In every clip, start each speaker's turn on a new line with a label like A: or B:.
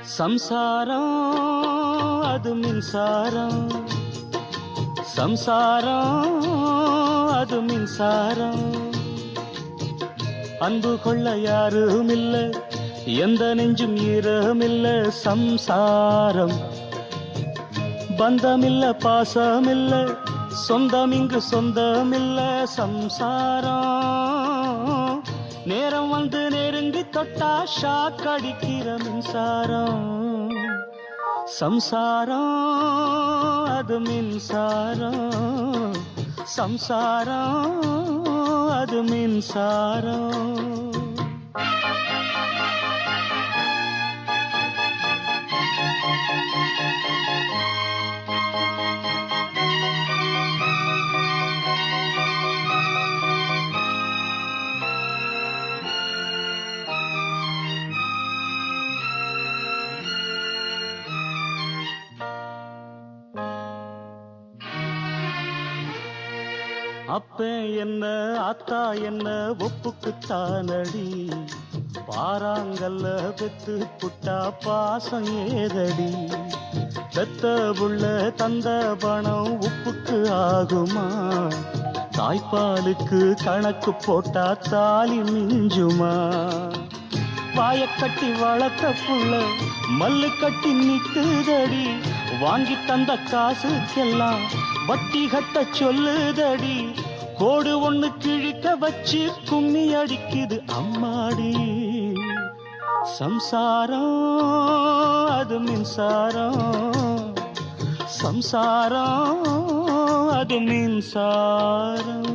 A: சம்சாரம் அது மின்சாரம், சம்சாரம் அது மின்சாரம். அன்பு கொள்ள யாரும் இல்ல, எந்த நெஞ்சும் ஈரமில்ல. சம்சாரம் பந்தமில்ல, பாசமில்ல, சொந்தம் இங்கு சொந்தமில்ல. சம்சாரம் நேரம் வந்து நெருங்கி தொட்டா ஷாக் அடிக்கிற மின்சாரம். சம்சாரம் அது மின்சாரம், சம்சாரம் அது மின்சாரம். அப்ப என்ன அத்தா என்ன ஒப்புக்குத்தானடி, பாராங்கல்ல பெத்து புட்டா பாசம் ஏதடி. பெத்த புள்ள தந்த பணம் உப்புக்கு ஆகுமா, தாய்ப்பாலுக்கு கணக்கு போட்டா தாலி மிஞ்சுமா. வாயக்கட்டி வளர்த்த புள்ள மல்லு கட்டி நிக்குதடி, வாங்கி தந்த காசுக்கெல்லாம் வட்டி கட்ட சொல்லுதடி. கோடு ஒண்ணு கிழிக்க வச்சு கும்மி அடிக்குது அம்மாடி. சம்சாரம் அது மின்சாரம், சம்சாரம் அது மின்சாரம்.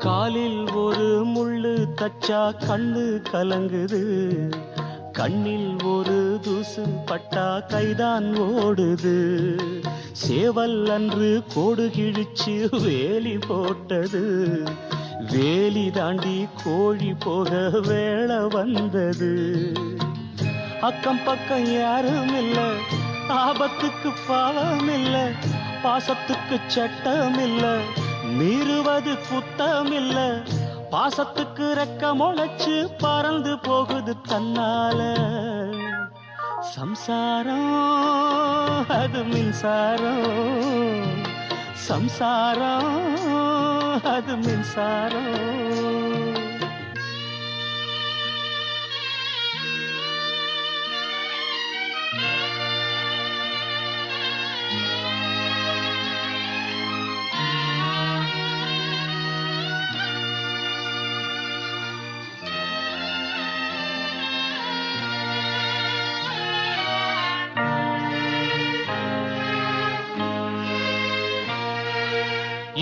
A: காலில் ஒரு முள்ளு தச்சா கண்ணு கலங்குது, கண்ணில் ஒரு தூசு பட்டா கைதான் ஓடுது. சேவல் அன்று கோடு கிழிச்சு வேலி போட்டது, வேலி தாண்டி கோழி போக வேளை வந்தது. அக்கம் பக்கம் யாரும் இல்ல, ஆபத்துக்கு பாவம் இல்ல, பாசத்துக்கு சட்டம் இல்ல, மீறுவது குத்தமில்ல. பாசத்துக்கு ரெக்க முளைச்சு பறந்து போகுது தன்னால. சம்சாரம் அது மின்சாரம், சம்சாரம் அது மின்சாரம்.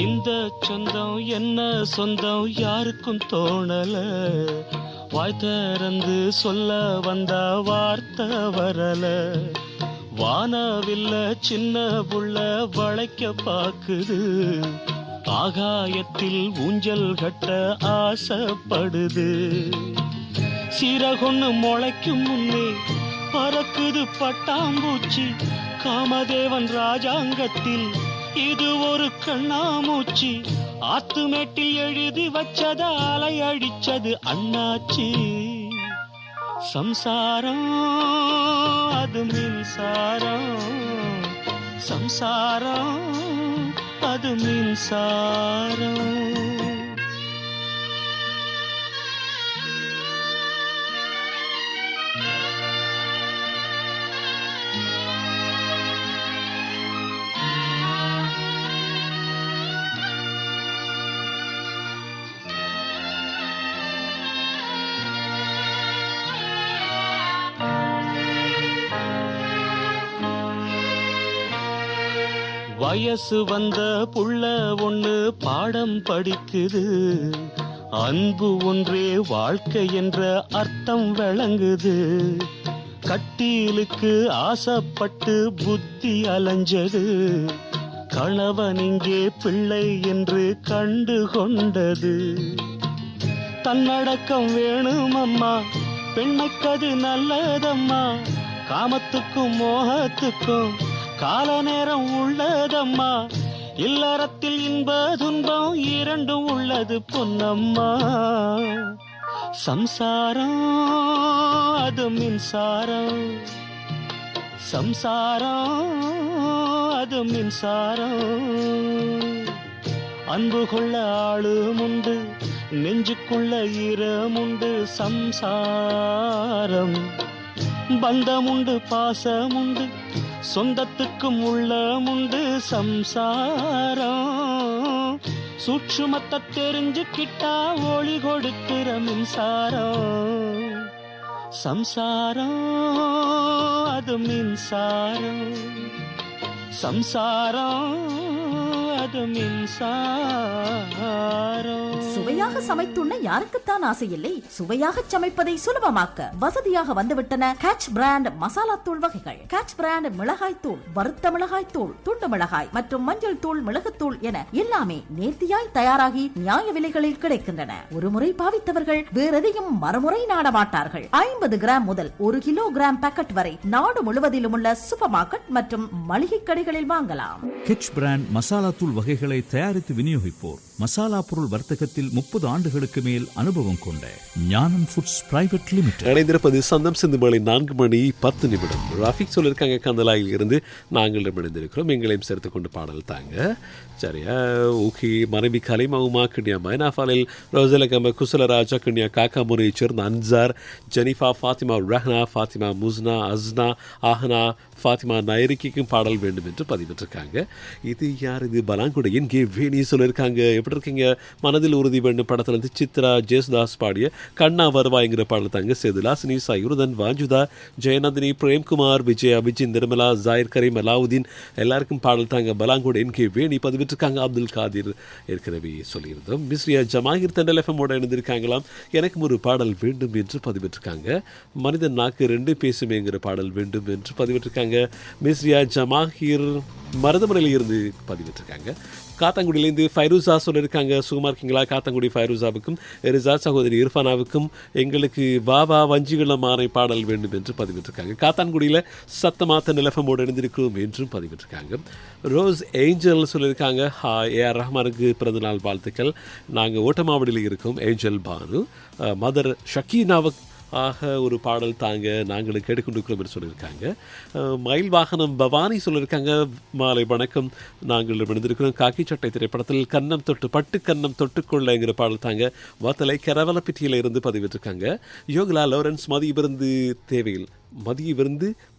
A: இந்த சொந்தம் என்ன சொந்தம் யாருக்கும் தோணல, வாய் திறந்து சொல்ல வந்தா வார்த்தை வரல. வானவில்ல சின்ன புள்ள வளைக்க பாக்குது, ஆகாயத்தில் ஊஞ்சல் கட்ட ஆசைப்படுது. சீரகொன்னு முளைக்கும் முன்னே பறக்குது பட்டாம்பூச்சி, காமதேவன் ராஜாங்கத்தில் இது ஒரு கண்ணாமூச்சி. ஆத்துமேட்டில் எழுதி வச்சத அலை அடிச்சது அண்ணாச்சி. சம்சாரம் அது மின்சாரம், சம்சாரம் அது மின்சாரம். வயசு வந்த புள்ள ஒண்ணு பாடம் படிக்குது, அன்பு ஒன்றே வாழ்க்கை என்ற அர்த்தம் விளங்குது. கட்டிலுக்கு ஆசைப்பட்டு புத்தி அலைஞ்சது, களவன் இங்கே பிள்ளை என்று கண்டு கொண்டது. தன்னடக்கம் வேணும் அம்மா, பெண்மைக்கது நல்லதம்மா. காமத்துக்கும் மோகத்துக்கும் கால நேரம் உள்ளதம்மா. இல்லறத்தில் இன்ப துன்பம் இரண்டும் உள்ளது பொன்னம்மா. சம்சாரம் அது மின்சாரம், சம்சாரம் அது மின்சாரம். அன்பு கொள்ள ஆளும் உண்டு, நெஞ்சுக்குள்ள ஈரமுண்டு. சம்சாரம் பந்தமுண்டு, பாசமுண்டு, சொந்தத்துக்கும் உள்ளமுண்டு. சம்சாரம் சூட்சுமத்தை தெரிஞ்சுக்கிட்டா ஒளி கொடுக்கிற மின்சாரம். சம்சாரம் அது மின்சாரம், சம்சாரம் அது மின்சாரம்.
B: சுவையாக சமைத்துண்ண யாருக்குத்தான் ஆசை இல்லை? சுவையாக சமைப்பதை சுலபமாக்க வசதியாக வந்துவிட்டன கேட்ச் பிராண்ட் மசாலா தூள் வகைகள். கேட்ச் பிராண்ட் மிளகாய் தூள், வறுத்த மிளகாய் தூள், துண்டு மிளகாய் மற்றும் மஞ்சள் தூள், மிளகுத்தூள் என எல்லாமே நேர்த்தியாய் தயாராகி நியாய விலைகளில் கிடைக்கின்றன. ஒரு முறை பாவித்தவர்கள் வேறெதையும் மறுமுறை நாட மாட்டார்கள். 50 கிராம் முதல் 1 கிலோகிராம் பாக்கெட் வரை நாடு முழுவதிலும் உள்ள சூப்பர் மார்க்கெட் மற்றும் மளிகை கடைகளில் வாங்கலாம்.
C: கேட்ச் பிராண்ட் மசாலா தூள் வகைகளை தயாரித்து விநியோகிப்போர் மசாலா பொருள் வர்த்தகத்தில் 30 ஆண்டுகளுக்கு மேல் அனுபவம் கொண்ட ஞானம் ஃபுட்ஸ் பிரைவேட் லிமிடெட்.
D: இணைந்திருப்பது சந்தம் சிந்து மாலை 4:10. ராஃபிக் சொல்லியிருக்காங்க கந்தலாயில் இருந்து நாங்கள் இணைந்திருக்கிறோம். எங்களையும் சேர்த்து கொண்டு பாடல் தாங்க. சரியா, ஓகே. மனைவி கலிமா உமா கன்யா மைனாஃபாலில் ரோசலகம குசலராஜா கன்யா காக்காமுறையைச் சேர்ந்த அன்சார், ஜெனிஃபா, ஃபாத்திமா ரஹ்னா, ஃபாத்திமா முஸ்னா, அஸ்னா, ஆஹனா, ஃபாத்திமா நைரிக்கும் பாடல் வேண்டும் என்று பதிவிட்டிருக்காங்க. இது யார்? இது பலாங்குடையின் கே வேணி சொல்லியிருக்காங்க. எப்படி இருக்கீங்க? மனதில் உறுதி வேண்டும் படத்திலிருந்து சித்ரா ஜேசுதாஸ் பாடிய கண்ணா வருவாய்ங்கிற பாடல் தாங்க. சேதுலாசினி, சயுருதன், வாஞ்சுதா, ஜெயநந்தினி, பிரேம்குமார், விஜய், அபிஜின், நிர்மலா, ஜாயிர் கரீம், அலாவுதீன் எல்லாருக்கும் பாடல் தாங்க. பலாங்குடையின் கே வேணி பதிவிட்டிருக்காங்க. அப்துல் காதிர் ஏற்கனவே சொல்லியிருந்தோம். மிஸ்ரியா ஜமாகிர் தண்டல் எஃப்எம்மோட இணைந்திருக்காங்களாம். எனக்கும் ஒரு பாடல் வேண்டும் என்று பதிவிட்டிருக்காங்க. மனிதன் நாக்கு 2 பேசுமேங்கிற பாடல் வேண்டும் என்று பதிவிட்டிருக்காங்க. மிஸ்ரியா ஜமாகிர் மருதமனையில் இருந்து பதிவிட்டிருக்காங்க. காத்தாங்குடியிலேருந்து ஃபைரூசா சொல்லியிருக்காங்க. சுகுமார் இருக்கீங்களா? காத்தாங்குடி ஃபைரூசாவுக்கும் ரிசா சகோதரி இர்ஃபானாவுக்கும் எங்களுக்கு வாவா வஞ்சிகளமான பாடல் வேண்டும் என்று பதிவிட்டிருக்காங்க. காத்தான்குடியில் சத்தமாத்த நிலஃபமோடு இணைந்திருக்கிறோம் என்றும் பதிவிட்டிருக்காங்க. ரோஸ் ஏஞ்சல் சொல்லியிருக்காங்க. ஏஆர் ரஹ்மானுக்கு பிறந்தநாள் வாழ்த்துக்கள். நாங்கள் ஓட்டமாவடியில் இருக்கோம். ஏஞ்சல் பானு. மதர் ஷக்கீனாவுக்கு ஆக ஒரு பாடல் தாங்க, நாங்களும் கேட்டுக்கொண்டிருக்கிறோம் என்று சொல்லியிருக்காங்க. மயில் வாகனம் பவானி சொல்லியிருக்காங்க. மாலை வணக்கம், நாங்கள் இணைந்திருக்கிறோம். காக்கி சட்டை திரைப்படத்தில் கன்னம் தொட்டு பட்டு கன்னம் தொட்டுக்கொள்ளங்கிற பாடல் தாங்க. வாத்தலை கரவலப்பிட்டியில் இருந்து பதிவிட்டிருக்காங்க. யோகலா லாரன்ஸ் மதிய விருந்து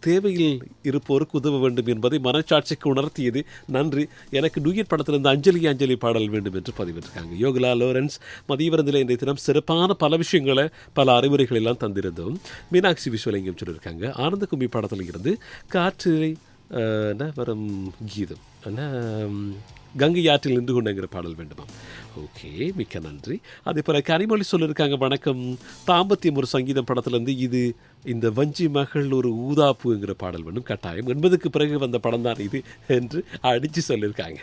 D: தேவையில் இருப்போருக்கு உதவ வேண்டும் என்பதை மனச்சாட்சிக்கு உணர்த்தியது. நன்றி. எனக்கு டூயட் படத்திலிருந்து அஞ்சலி பாடல் வேண்டும் என்று பதிவிட்டிருக்காங்க. யோகலா லாரன்ஸ் மதிய விருந்தில் இன்றைய தினம் சிறப்பான பல விஷயங்களை, பல அறிவுரைகள் எல்லாம் தந்திருந்தோம். மீனாட்சி விஸ்வலிங்கம் சொல்லியிருக்காங்க. ஆனந்த கும்மி படத்தில் இருந்து காற்றிலை வரும் கீதம் கங்கை ஆற்றில் நின்று கொண்டுங்கிற பாடல் வேண்டுமா? ஓகே, மிக்க நன்றி. அதே போல் கனிமொழி சொல்லியிருக்காங்க. வணக்கம், தாம்பத்தியம் ஒரு சங்கீதம் படத்துலேருந்து இது இந்த வஞ்சி மகள் ஒரு ஊதாப்புங்கிற பாடல் வேண்டும் கட்டாயம். 80க்கு பிறகு வந்த படம் தான் இது என்று அடித்து சொல்லியிருக்காங்க.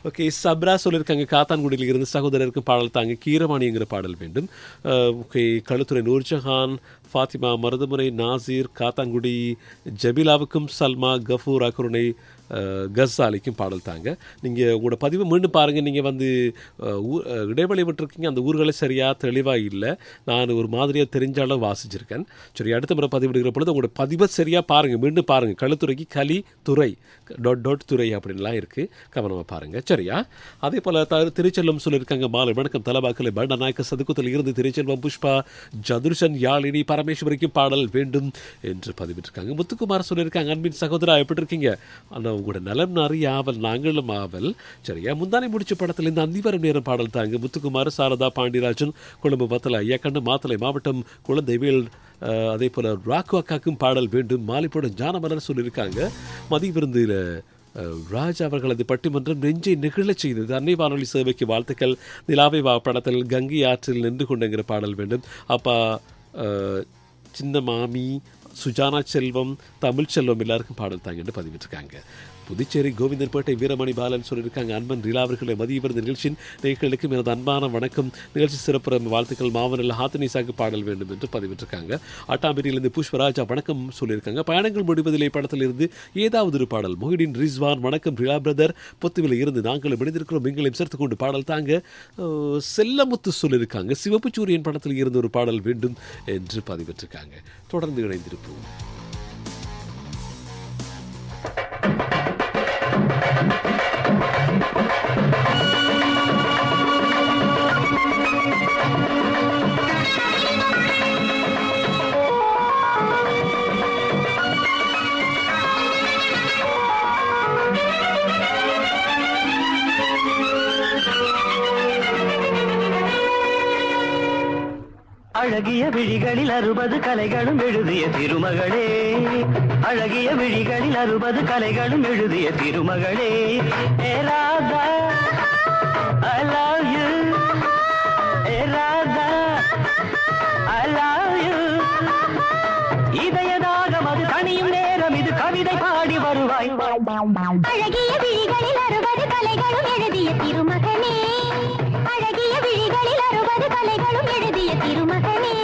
D: ஓகே, சப்ரா சொல்லியிருக்காங்க. காத்தான்குடியில் இருந்து சகோதரருக்கு பாடல் தாங்க. கீரவாணிங்கிற பாடல் வேண்டும். ஓகே, களுத்துறை நூர்ஜஹான், ஃபாத்திமா, மருதமுறை, நாசீர், காத்தான்குடி ஜபிலாவுக்கும், சல்மா, கஃபூர், அக்குருணை, கஸ்ஸாலிக்கும் பாடல் தாங்க. நீங்கள் உங்களோட பதிவை மீண்டும் பாருங்கள். நீங்கள் வந்து இடைவெளி விட்டுருக்கீங்க. அந்த ஊர்களை சரியாக தெளிவாக இல்லை. நான் ஒரு மாதிரியாக தெரிஞ்சாலும் வாசிச்சிருக்கேன். சரி, அடுத்த முறை பதிவிடுகிற பொழுது உங்களோட பதிவை சரியாக பாருங்கள், மீண்டும் பாருங்கள். களுத்துறைக்கு கலி துறை துறை அப்படின்லாம் இருக்குது, கவனமாக பாருங்கள். சரியா? அதே போல் திருச்செல்வம் சொல்லியிருக்காங்க. மாலை வணக்கம், தலபாக்கலை பண்டநாயக்க சதுக்கத்தில் இருந்து திருச்செல்வம், புஷ்பா, ஜதுர்ஷன், யாழினி, பரமேஸ்வரிக்கும் பாடல் வேண்டும் என்று பதிவிட்டிருக்காங்க. முத்துக்குமார் சொல்லியிருக்காங்க. அன்பின் சகோதரா, எப்படி இருக்கீங்க? ஆனால் உங்களோட நலம் நிறைய ஆவல், நாங்களும் ஆவல். சரியா? முந்தானை முடிச்ச படத்தில் இந்த அந்திவரம் நேரம் பாடல் தாங்க. முத்துக்குமார், சாரதா, பாண்டியராஜன், கொழும்பு வத்தலை, ஐயாக்கண்டு, மாத்தலை மாவட்டம், குழந்தைவேல், அதே போல் ராக்கு அக்காக்கும் பாடல் வேண்டும். மாலைப்போட ஜானமலர் சொல்லியிருக்காங்க. மதிய விருந்தில் ராஜ் அவர்களது பட்டிமன்றம் நெஞ்சை நிகழச் செய்தது. அன்னை வானொலி சேவைக்கு வாழ்த்துக்கள். நிலாவை படத்தில் கங்கை ஆற்றில் நின்று கொண்டுங்கிற பாடல் வேண்டும். அப்பா சின்ன மாமி, சுஜானா செல்வம், தமிழ் செல்வம் எல்லாருக்கும் பாடல் தாங்க என்று பதிவிட்டிருக்காங்க. புதுச்சேரி கோவிந்தன்பேட்டை வீரமணி பாலன் சொல்லியிருக்காங்க. அன்பன் ரிலா அவர்களை மதிய விருந்த நிகழ்ச்சியின் நேயர்களுக்கும் எனது அன்பான வணக்கம். நிகழ்ச்சி சிறப்பு வாழ்த்துக்கள். மாவனில் ஹாத்தனிசாக்கு பாடல் வேண்டும் என்று பதிவிட்டிருக்காங்க. அட்டாம்பேரியிலிருந்து புஷ்பராஜா வணக்கம் சொல்லியிருக்காங்க. பயணங்கள் முடிவதிலே படத்திலிருந்து ஏதாவது ஒரு பாடல். மொஹிடின் ரிஸ்வான் வணக்கம் ரிலா பிரதர், பொத்துவில இருந்து நாங்களும் இணைந்திருக்கிறோம், எங்களையும் சேர்த்து கொண்டு பாடல் தாங்க. செல்லமுத்து சொல்லியிருக்காங்க. சிவப்பு சூரியன் படத்தில் இருந்து ஒரு பாடல் வேண்டும் என்று பதிவிட்டிருக்காங்க. தொடர்ந்து இணைந்திருப்போம்.
A: அழகிய விழிகளில் 60 கலைகளும் எழுதிய திருமகளே, அழகிய விழிகளில் 60 கலைகளும் எழுதிய திருமகளே, ஏ Radha I love you, A Radha I love you. இதயதாகம் அது தனியும் நேரம், இது கவிதை பாடி வருவாய்.
E: அழகிய விழிகளில் 60 கலைகளும் எழுதிய திருமகனே, அழகிய விழிகளில் 60 கலைகளும் எழுதிய திருமகனே,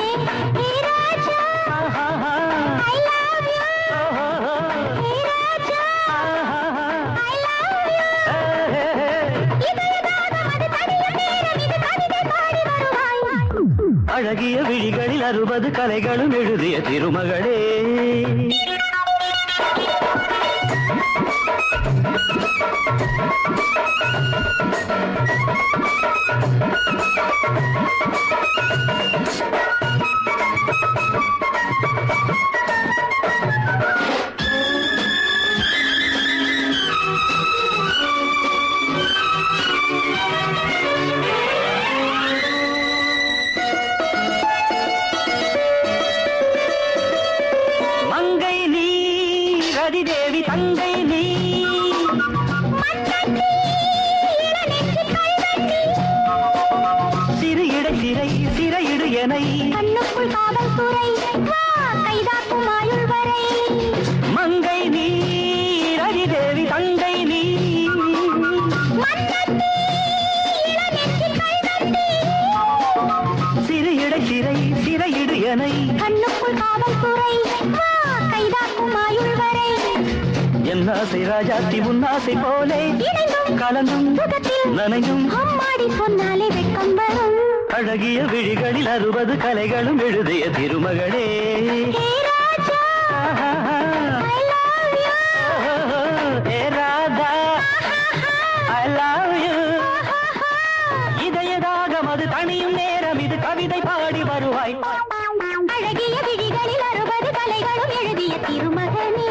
E: ஹே ராஜா I love you, hey Raja I love you. இதயதாகம் அது தனியும் நேரம், இது கவிதை பாடி வருவாய்.
A: அழகிய விழிகளில் 60 கலைகளும் எழுதிய திருமகளே. மங்கை நீ ரதிதேவி தங்கை நீ, சிறு இடை சிறை சிறையிடு எனை,
E: கண்ணுக்குள் காவல்துறை வா கைதாக்கும் ஆயுள் வரை.
A: மங்கை நீ ரதிதேவி தங்கை நீ, சிறு இடை சிறை சிறையிடு எனை,
E: கண்ணுக்குள் காவல்துறை வா கைதாக்கும் ஆயுள் வரை.
A: என் ஆசை ராஜாத்தி உன்னாசை போலே
E: இணைந்தும்
A: கலந்தும்
E: சுகத்தில்
A: நனைந்தும்
E: அம்மாடி சொன்னாலே வெட்கம் வரும்.
A: அழகிய விழிகளில் 60 கலைகளும் எழுதிய திருமகளே.
E: ஹே ராஜா I love you,
A: A Radha I love you. இதயதாகம் அது தனியும் நேரம், இது கவிதை பாடி வருவாய்.
E: அழகிய விழிகளில் 60 கலைகளும் எழுதிய திருமகனே.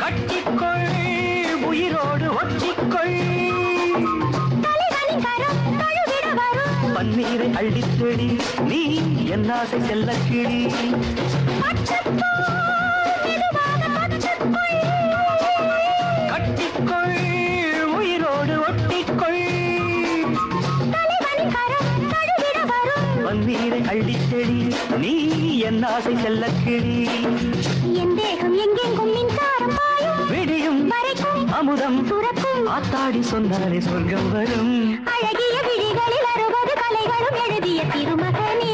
A: கட்டிக்கொள் உயிரோடு ஒட்டிக்கொள்,
E: தலைவனின் கரம் தழுவிட வரும்.
A: பன்னீரை அள்ளித்தெளி நீ என் ஆசை செல்ல கிளி. கட்டிக்கொள் உயிரோடு ஒட்டிக்கொள்,
E: தலைவனின் கரம் தழுவிட வரும்.
A: பன்னீரை அள்ளித்தெளி நீ என் ஆசை செல்ல கிளி.
E: என் தேகம் எங்கெங்கும் மின்சாரம் பாயும்,
A: விடியும்
E: வரைக்கும்
A: அமுதம்
E: துறக்கும்.
A: ஆத்தாடி சொன்னாலே சொர்க்கம் வரும்.
E: அழகிய விழிகளில் 60 கலைகளும் எழுதிய திருமகனே.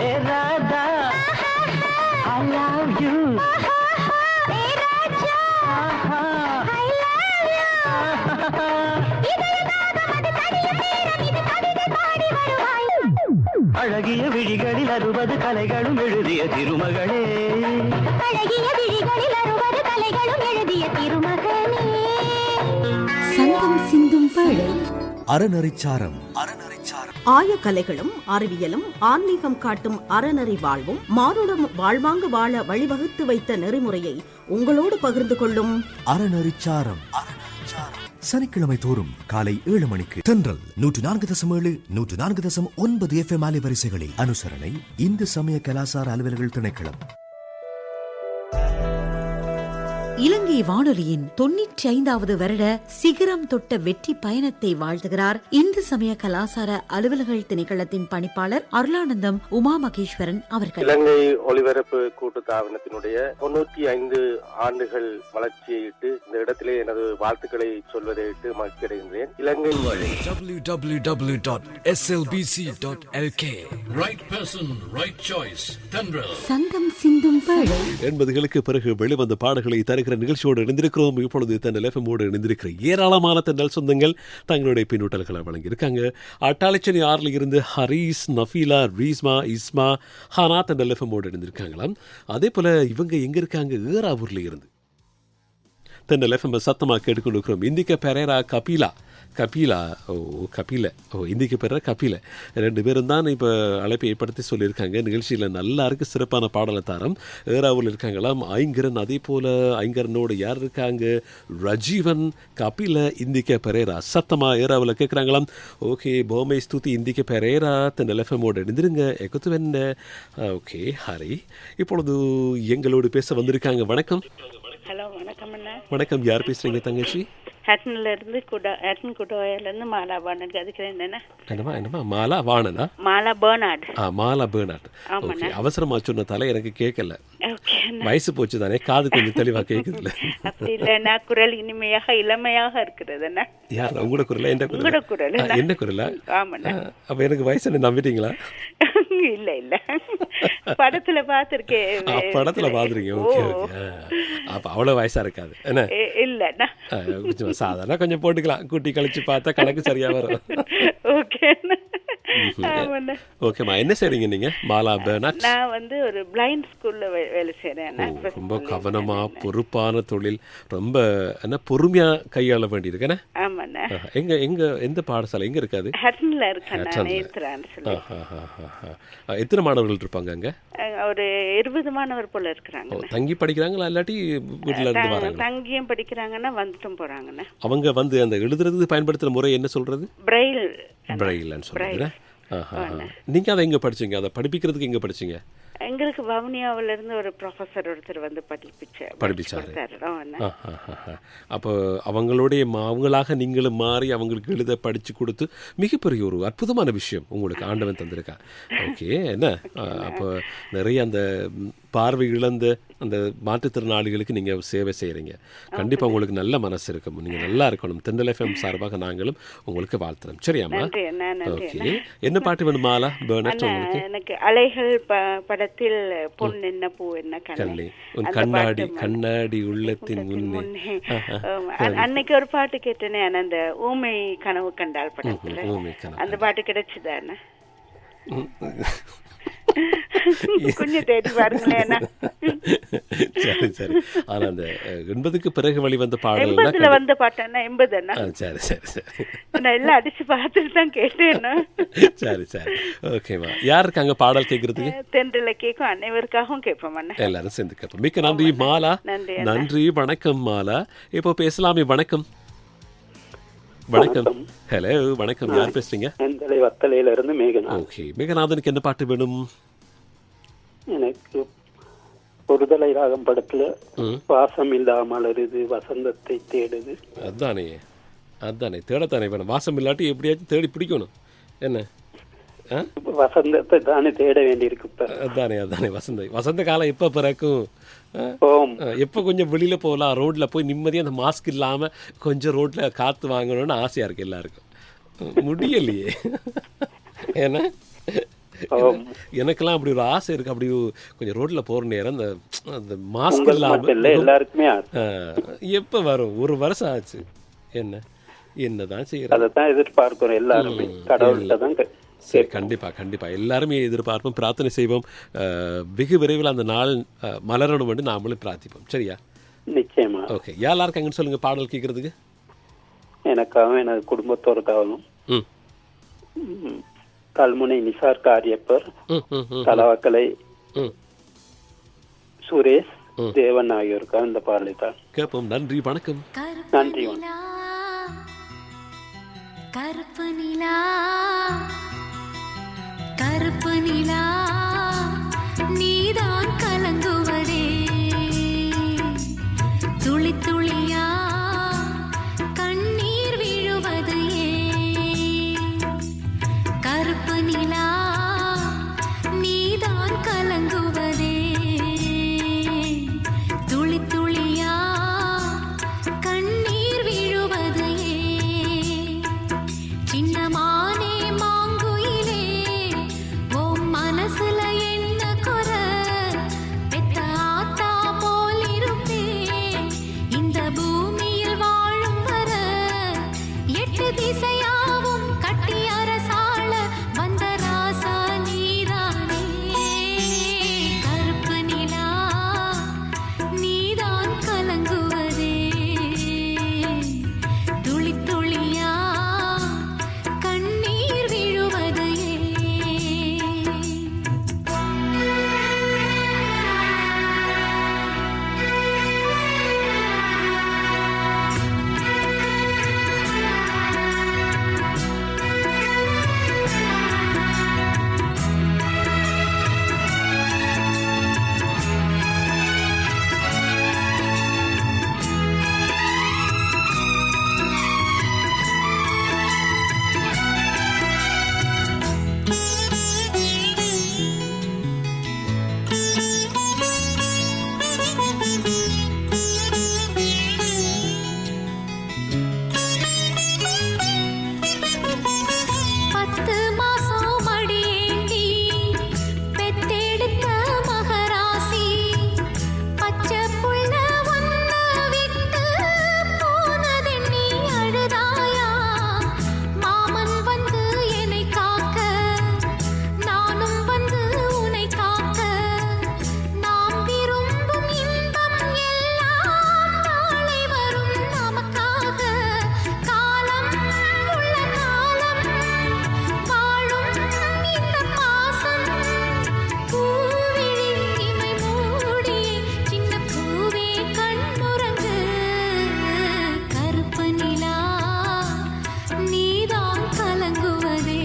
A: ஏ Radha I love you.
E: Hey Raja I love you. இதயதாகம் அது தனியும் நேரம், இது கவிதை பாடி வருவாய்.
A: அழகிய விழிகளில் 60 கலைகளும் எழுதிய திருமகளே.
E: அழகிய விழிகளில் 60 கலைகளும் எழுதிய திருமகனே.
B: சங்கம் சிந்தும் வேளை.
C: அறநெறிச்சாரம்.
B: ஆயக்கலைகளும் அறிவியலும் ஆன்மீகம் காட்டும் அறநெறி வாழ்வும் மானுடம் வாழ்வாங்கு வாழ வழிவகுத்து வைத்த நெறிமுறையை உங்களோடு பகிர்ந்து கொள்ளும்
C: அறநெறிச்சாரம்.
F: சனிக்கிழமை தோறும் காலை 7 மணிக்கு தென்றல் 104.7 104.9 FM அலைவரிசைகளில். அனுசரணை இந்து சமய கலாசார அலுவலர்கள் திணைக்களம்.
G: இலங்கை வானொலியின் 95வது வருட சிகரம் தொட்ட வெற்றி பயணத்தை வாழ்த்துகிறார் இந்து சமய கலாசார அலுவலர்கள் திணைக்களத்தின் பணிப்பாளர் அருளானந்தம் உமா மகேஸ்வரன் அவர்கள்.
H: இலங்கை ஒலிபரப்பு கூட்டுத்தாபனத்தினுடைய 95 ஆண்டுகள் வளர்ச்சியை இட்டு இந்த இடத்திலே எனது வாழ்த்துக்களை சொல்வதை இட்டு மகிழ்ச்சி அடைகின்றேன். இலங்கை
I: www.slbc.lk
C: Right person, right choice. தென்றல்.
G: சங்கம் சிந்தும் வேளை
D: 80களுக்கு பிறகு வெளிவந்த பாடல்களை தருகிற நிகழ்ச்சியோடு இணைந்திருக்கிறோம். இப்பொழுது தென்றல் எஃப்எம்மோடு இணைந்திருக்கிற ஏராளமான தென்றல் சொந்தங்கள் தங்களுடைய பின்னூட்டல்களை வழங்கியிருக்காங்க. அட்டாளச்சேரி 6 இருந்து ஹரீஸ், நஃபீலா, ரீஸ்மா, இஸ்மா, ஹானா தென்றல் எஃப்எம்மோடு இணைந்திருக்காங்களாம். அதே போல இவங்க எங்க இருக்காங்க? ஏராவூர்ல இருந்து தென்றல் எஃப்எம் சத்தமாக கேட்டுக்கொண்டு இருக்கிறோம். இந்திக்க பெரேரா, இந்திக்கு பேர கபில 2 பேரும் தான் இப்போ அழைப்பை ஏற்படுத்தி சொல்லியிருக்காங்க. நிகழ்ச்சியில் நல்லா இருக்கு, சிறப்பான பாடலை தாரம். ஏராவூரில் இருக்காங்களாம். ஐங்கரன், அதே போல் ஐங்கரனோடு யார் இருக்காங்க? ரஜீவன், கபில, இந்திக்க பெரேரா சத்தமாக ஏராவில் கேட்குறாங்களாம். ஓகே, பொம்மை ஸ்துதி இந்திக்க பெரேரா தென்றல் எஃப்எம்மோடு எழுந்திருங்க எக்கத்து வெண்ண. ஓகே ஹரி இப்பொழுது எங்களோடு பேச வந்திருக்காங்க. வணக்கம்.
J: ஹலோ, வணக்கம் அண்ணா.
D: வணக்கம், யார் பேசுறீங்க தங்கச்சி?
J: ஹட்டன்ல இருந்து குடோயிலிருந்து மாலா பர்னாட் கதைக்கிறேன்.
D: என்னமா மாலா வாணனா?
J: Mala Barnard.
D: Mala Barnard. Okay, அவசரமா சொன்னதால எனக்கு கேட்கல. வயசு போச்சு தானே, காது கொஞ்சம் தெளிவா கேக்குதுல.
J: அப்படி இல்லைன்னா குரல் இனிமையாக இளமையாக இருக்கிறது.
D: யார் உங்களோட குரலா? என்ன குரல்? என்ன குரலா?
J: ஆமாண்ணா.
D: அப்ப எனக்கு வயசு என்ன நம்பிட்டீங்களா?
J: இல்ல இல்ல, படத்துல பாத்திருக்கேன்.
D: படத்துல பாத்துருக்கீங்க. Okay okay. அப்ப அவ்வளவு வயசா இருக்காது என்ன?
J: இல்லண்ணா,
D: கொஞ்சம் சாதாரண கொஞ்சம் போட்டுக்கலாம். கூட்டி கழிச்சு பார்த்தா கணக்கு சரியா வரும்.
J: ஓகே
D: ஓகேம்மா, என்ன செய்றீங்க நீங்க? மாலா பர்னாட்.
J: நான் வந்து ஒரு பிளைண்ட் ஸ்கூல்ல வேலை செய்றேன்.
D: ரொம்ப கவனமா பொறுப்பான தொழில், ரொம்ப என்ன பொறுமையா கையாள வேண்டியிருக்கேன்.
J: ஆமாண்ணா.
D: எங்க எந்த பாடசாலை எங்க இருக்காது?
J: ஹட்டன்ல இருக்கேன்.
D: எத்தனை மாணவர்கள் இருப்பாங்க அங்க?
J: ஒரு 20 மாணவர் போல இருக்கிறாங்க.
D: தங்கி படிக்கிறாங்களா இல்லாட்டி வீட்டுல இருந்து வராங்க?
J: தங்கியும் படிக்கிறாங்கன்னா வந்துட்டும் போறாங்கண்ணா.
D: அவங்க வந்து அந்த எழுதுறதுக்கு பயன்படுத்துற முறை என்ன சொல்றது? பிரெயில்னு சொல்றது. நீங்க அதை எங்க படிச்சீங்க? அதை படிப்பிக்கிறதுக்கு எங்க படிச்சீங்க?
J: எங்களுக்கு வவுனியாவில இருந்து ஒரு ப்ரொஃபசர் ஒருத்தர் வந்து படிப்பிச்சாரு. அப்போ
D: அவங்களாக நீங்களும் மாறி அவங்களுக்கு எழுத படிச்சு கொடுத்து மிகப்பெரிய ஒரு அற்புதமான விஷயம் உங்களுக்கு ஆண்டவன் தந்திருக்கா. ஓகே, என்ன அப்போ நிறைய அந்த பார்வை இழந்த அந்த மாற்றுத்திறனாளிகளுக்கு நீங்க சேவை செய்யறீங்க. கண்டிப்பா உங்களுக்கு நல்ல மனசு இருக்கும். நீங்க நல்லா இருக்கணும். தென்றல் எஃப்எம் சார்பாக நாங்களும் உங்களுக்கு வாழ்த்துறோம். சரியாமா? ஓகே, என்ன பாட்டு வேணும் மாலா பர்னாட் உங்களுக்கு?
J: எனக்கு அலைகள் படத்தில் பொன் என்ன பூ என்ன கண்ணி,
D: உன் கண்ணாடி உள்ளத்தின் முன்னே.
J: அன்னைக்கு ஒரு பாட்டு கேட்டேனே, அந்த ஊமை கனவு கண்டால் படத்துல அந்த பாட்டு கிடைச்சுதானே? கொஞ்சம் தேடி பாருங்களேன்.
D: சரி சரி. ஆனா அந்த 80க்கு பிறகு வெளிவந்த பாடல்
J: வந்த பாட்டா? 80.
D: சரி சரி சரி,
J: நான் எல்லாம் அடிச்சு பார்த்துட்டு தான் கேட்டேன்.
D: சரி சரி, ஓகேமா. யார் இருக்காங்க பாடல் கேட்கறதுக்கு?
J: தென்றல கேட்கும், அனைவருக்காகவும் கேட்போம்.
D: எல்லாரும் சேர்ந்து கேட்போம். மிக்க நன்றி மாலா. நன்றி, வணக்கம் மாலா. இப்போ பேசலாமே. வணக்கம். வணக்கம். ஹலோ, வணக்கம். யார் பேசுறீங்க?
K: வத்தலையில இருந்து மேகநாதன்.
D: ஓகே, மேகநாதனுக்கு என்ன பாட்டு வேணும்?
K: எனக்கு ஒருதலை ராகம் படத்துல வாசம் இல்லாமல் அருது வசந்தத்தை தேடுது.
D: அதானே தேடத்தானே வேணும். வாசம் இல்லாட்டி எப்படியாச்சும் தேடி பிடிக்கணும். என்ன
K: வசந்தத்தை தானே தேட வேண்டியிருக்கு.
D: அதானே வசந்த காலம் எப்ப பிறக்கும்? எப்போ கொஞ்சம் வெளியில போகலாம், ரோட்ல போய் நிம்மதியா அந்த மாஸ்க் இல்லாம கொஞ்சம் ரோட்ல காத்து வாங்கணும்னு ஆசையா இருக்கு எல்லாருக்கும். முடியலையே. ஏன்னா எனக்கெல்லாம் அப்படி ஒரு ஆசை இருக்கு. அப்படி கொஞ்சம் ரோட்ல போற நேரம் அந்த மாஸ்க் இல்லாம
K: எல்லாருக்குமே
D: எப்ப வரும்? 1 வருஷம் ஆச்சு. என்னதான் செய்யறது?
K: அதான் எதிர்பார்க்கிறோம் எல்லாருமே. கடவுள்கிட்ட தான்.
D: சரி, கண்டிப்பா எல்லாருமே எதிர்பார்ப்போம், பிரார்த்தனை செய்வோம். வெகு விரைவில் அந்த நாள் மலரணும் என்று நாமளும் பிரார்த்திப்போம். சரியா?
K: நிச்சயமா.
D: ஓகே, யாரெல்லாம் இருக்காங்கன்னு சொல்லுங்க பாடல் கேட்கறதுக்கு.
K: எனக்காகவும் எனது குடும்பத்தோருக்காகவும் கல்முனை நிசார் காரியப்பர், தலவாக்கலை சுரேஷ், தேவன் ஆகியோருக்காக இந்த பாடலை தான்
D: கேட்போம். நன்றி, வணக்கம்.
K: நன்றி.
E: கருப்பு நிலா கருப்பு நிலா நீதான் கலங்குவதே துளி துளியா கண்ணீர் விழுவது ஏன் கருப்பு நிலா நீதான் கலங்குவதே துளி துளியா கண்ணீர் விழுவது ஏன் சின்னமானே மாங்குயிலே ஓம் மனசுல என்ன குறை பெத்த ஆத்தா போல் இருப்பேன் இந்த பூமியில் வாழும் வர எட்டு திசையாவும் கட்டி அரசாள வந்த ராசா நீதானே கருப்பு நிலா நீதான் கலங்குவதே துளி துளியா கண்ணீர் விழுவது ஏன் பத்து மாசம் மடியேந்தி பெத்தெடுத்த மகராசி பச்சை புள்ள ஒன்ன விட்டு போனதென்னி அழுதாயா மாமன் வந்து என்னை காக்க நானும் வந்து உன்னை காக்க நாம் விரும்பும் இன்பம் எல்லாம் நாளை வரும் நமக்காக காலம் உள்ள காலம் வாழும் இந்த பாசம் பூவிழி இமை மூடி சின்ன பூவே கண்ணுறங்கு கருப்பு நிலா நீதான் கலங்குவதே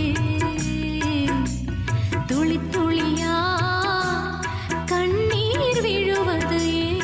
E: துளி துளியா கண்ணீர் விழுவது ஏன்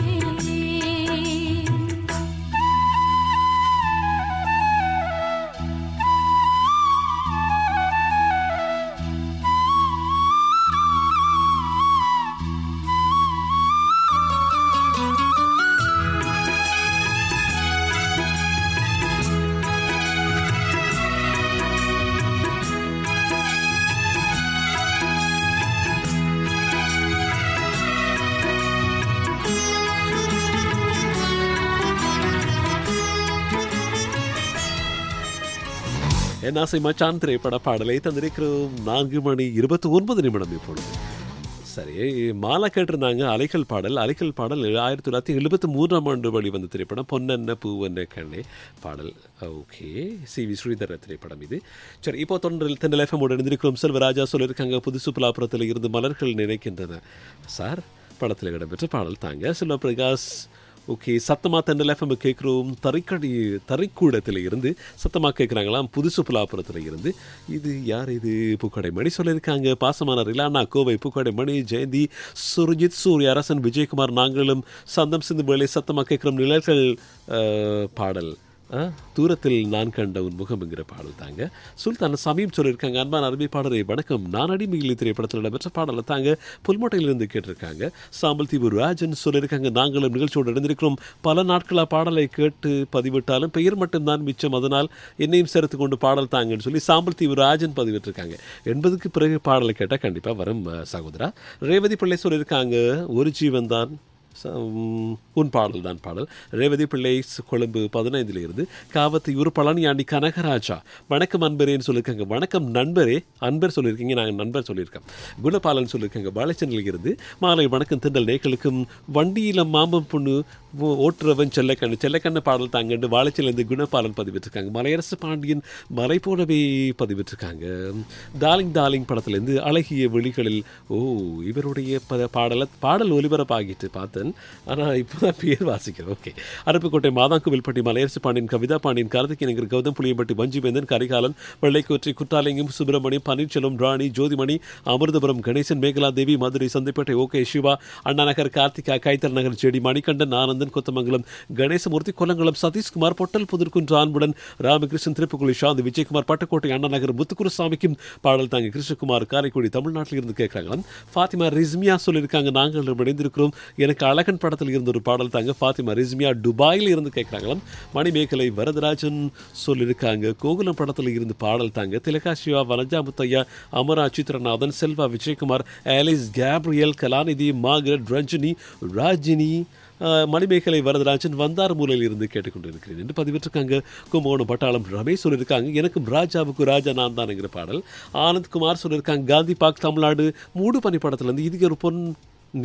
D: என் ஆசை மச்சான் திரைப்பட பாடலை தந்திருக்கிறோம் 4:29 இப்பொழுது. சரி, மாலா கேட்டிருந்தாங்க அலைகள் பாடல். அலைகள் பாடல் 1973 வெளிவந்த திரைப்படம் பொன்னென்ன பூவென்ன கண்ணே பாடல். Okay, CV. ஸ்ரீதர திரைப்படம் இது. சரி, இப்போ தென்றல் எஃப்எம் இணைந்திருக்கிறோம். செல்வராஜா சொல்லியிருக்காங்க புதுசு புலாப்புறத்தில் இருந்து மலர்கள் நினைக்கின்றன சார் படத்தில் இடம்பெற்ற பாடல் தாங்க. சிவபிரகாஷ் ஓகே, சத்தமாக தென்றல் எஃப்எம் கேட்குறோம். தரைக்கூடத்தில் இருந்து சத்தமாக கேட்குறாங்களாம் புதுசு புலாப்புறத்தில் இருந்து. இது யார்? இது பூக்கடை மணி சொல்லியிருக்காங்க. பாசமான ரிலானா கோவை பூக்கடை மணி ஜெயந்தி சுர்ஜித் சூர்யா அரசன் விஜயகுமார் நாங்களும் சந்தம் சிந்து வேலை சத்தமாக கேட்குறோம். நிழல்கள் பாடல் தூரத்தில் நான் கண்ட உன் முகம் என்கிற பாடல் தாங்க. சுல்தான் சமீம் சொல்லியிருக்காங்க அன்பான அருமை பாடலை வணக்கம் நான் அடிமையில் திரைப்படத்தில் இடம்பெற்ற பாடலை தாங்க புல்மோட்டையிலிருந்து கேட்டிருக்காங்க. சாம்பல் தீவு ராஜன் சொல்லியிருக்காங்க நாங்களும் நிகழ்ச்சியோடு இணைந்திருக்கிறோம். பல நாட்களாக பாடலை கேட்டு பதிவிட்டாலும் பெயர் மட்டும்தான் மிச்சம், அதனால் என்னையும் சேர்த்து கொண்டு பாடல் தாங்கன்னு சொல்லி சாம்பல் தீவு ராஜன் பதிவிட்டிருக்காங்க. 80க்கு பிறகு பாடலை கேட்டால் கண்டிப்பாக வரும் சகோதரா. ரேவதி பிள்ளை சொல்லியிருக்காங்க ஒரு ஜீவன் தான் உன் பாடல் தான் பாடல். ரேவதி பிள்ளை கொழும்பு 15 இருந்து. காவத்து இவர் பழனியாண்டி கனகராஜா வணக்கம் அன்பரேன்னு சொல்லியிருக்காங்க. வணக்கம் நண்பரே, அன்பர் சொல்லியிருக்கீங்க, நாங்கள் நண்பர் சொல்லியிருக்கோம். குணபாலன் சொல்லியிருக்காங்க பாலச்சனில் இருந்து. மாலை வணக்கம் திண்டல் நேக்களுக்கும். வண்டியில் மாம்பம் பொண்ணு ஓட்டுறவன் செல்லக்கண்ணு பாடல் தாங்கண்டு வாழைச்சிலேருந்து குணபாலன் பதிவிட்டிருக்காங்க. மலையரசு பாண்டியன் மலை போலவே பதிவிட்டிருக்காங்க. டார்லிங் படத்துலேருந்து அழகிய விழிகளில் இவருடைய பாடல் ஒலிபரப்பாகிட்டு பார்த்தேன். ஆனால் இப்போ தான் பேர் வாசிக்கிறேன். ஓகே. அருப்புக்கோட்டை மாதாங்குவில்பட்டி மலையரசு பாண்டியன், கவிதா பாண்டியன், கார்த்திகேயன், கௌதம் புளியம்பட்டி, மஞ்சுவேந்தன், கரிகாலன், வெள்ளைக்கோட்டை, குற்றாலிங்கம், சுப்பிரமணியம், பன்னீர்செல்வம், ராணி, ஜோதிமணி, அமிர்தபுரம் கணேசன், மேகலா தேவி, மதுரை சந்தைப்பேட்டை, ஓகே சிவா, அண்ணா நகர் கார்த்திகா, கைத்தல் நகர் செடி, மணிகண்டன், ஆனந்தன், கொத்தமங்கலம் கணேசமூர்த்தி, கொல்லங்குளம் சதீஷ்குமார், பொட்டல் புதுர்குன்று அன்புடன், ராமகிருஷ்ணன், திருப்புக்குழி சாந்தி, விஜயகுமார், பட்டுக்கோட்டை அண்ணா நகர் முத்துக்குருசாமிக்கும் பாடல் தாங்க. கிருஷ்ணகுமார் காரைக்குடி தமிழ்நாட்டில் இருந்து கேட்கறாங்களாம். ஃபாத்திமா ரிஸ்மியா சொல்லியிருக்காங்க, நாங்கள் இணைந்திருக்கிறோம், எனக்கு அழகன் படத்தில் இருந்த ஒரு பாடல் தாங்க. ஃபாத்திமா ரிஸ்மியா துபாயில் இருந்து கேட்கறாங்களாம். மணிமேகலை வரதராஜன் சொல்லியிருக்காங்க, கோகுலம் படத்தில் இருந்து பாடல் தாங்க. திலகா சிவா, வனஜா முத்தையா, அமரா சித்ரநாதன், செல்வா, விஜயகுமார், ஆலிஸ், கேப்ரியல், கலாநிதி, மார்கரெட், ரஞ்சினி, ராஜினி, மணிமேகலை வரதராஜன் வந்தார் மூலையில் இருந்து கேட்டுக்கொண்டிருக்கிறேன் என்று பதிவிட்டிருக்காங்க. கும்பகோணம் பட்டாளம் ரமேஷ் சொல்லியிருக்காங்க, எனக்கும் ராஜாவுக்கு ராஜா நான் தான் என்கிற பாடல். ஆனந்த்குமார் சொல்லியிருக்காங்க, காந்தி பார்க் தமிழ்நாடு மூடு பனி படத்துலேருந்து இதுக்கு ஒரு பொன்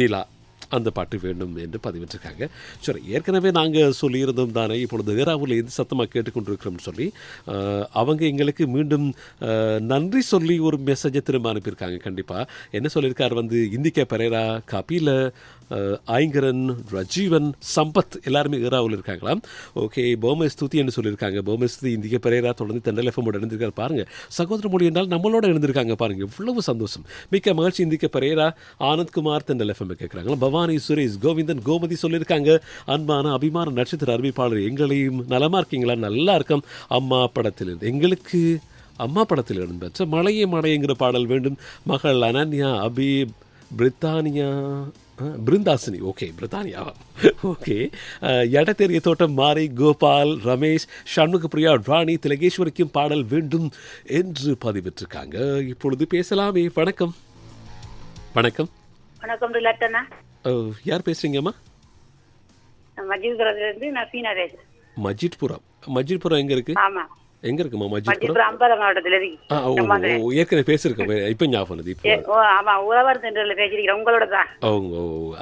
D: நிலா அந்த பாட்டு வேண்டும் என்று பதிவிட்டிருக்காங்க. சரி, ஏற்கனவே நாங்கள் சொல்லியிருந்தோம் தானே, இப்பொழுது ஏராவூரில் எந்த சத்தமாக கேட்டுக்கொண்டிருக்கிறோம்னு சொல்லி அவங்க எங்களுக்கு மீண்டும் நன்றி சொல்லி ஒரு மெசேஜை திரும்ப அனுப்பியிருக்காங்க. கண்டிப்பாக என்ன சொல்லியிருக்கார் இந்திகா பெரேரா, கபில, ஐங்கரன், ரஜீவன், சம்பத் எல்லாருமே ஏராவில் இருக்காங்களாம். ஓகே. போமஸ் ஸ்துதி என்று சொல்லியிருக்காங்க. போமஸ் ஸ்துதி, இந்திகா பெரேரா தொடர்ந்து தென்றல் எஃப்எம்மோட இணைந்திருக்காரு பாருங்கள். சகோதர மொழி என்றால் நம்மளோட இணைந்திருக்காங்க பாருங்கள், எவ்வளவு சந்தோஷம். மிக்க மகிழ்ச்சி. இந்திகா பெரேரா, ஆனந்த்குமார் தென்றல் எஃப்எம் கேட்குறாங்களா. பவானி, சுரேஷ், கோவிந்தன், கோமதி சொல்லியிருக்காங்க, அன்பான அபிமான நட்சத்திர அறிவிப்பாளர் எங்களையும் நலமா இருக்கீங்களா? நல்லா இருக்கோம். அம்மா படத்திலிருந்து எங்களுக்கு அம்மா படத்தில் இடம்பெற்ற மழையே மழைங்கிற பாடல் வேண்டும். மகள் அனன்யா, அபி, பிரித்தானியா, பிருந்தாசினி, ஓகே பிரித்தானியா, ஓகே. எடத்தெரிய தோட்டம் மாரி, கோபால், ரமேஷ், சண்முக பிரியா, ராணி, திலகேஸ்வரிக்கும் பாடல் வேண்டும் என்று பதிவிட்டிருக்காங்க. இப்பொழுது பேசலாமே. வணக்கம். வணக்கம்.
L: வணக்கம் ரிலாட்டனா.
D: யார் பேசுறீங்கம்மா?
L: மஜித்புரத்துலேருந்து நஃபீனா பேசுறேன்.
D: மஜித்புரம் எங்க இருக்கு?
L: ஆமா,
D: எங்க இருக்குமா?
L: மஜித்புரம் அம்பலம் மாவட்டத்தில் இருக்கு.
D: ஏற்கனவே பேசியிருக்கோம், இப்போ ஞாபகம்.
L: ஆமா, உழவர் சென்டர்ல பேசிருக்கிறேன், உங்களோட தான்.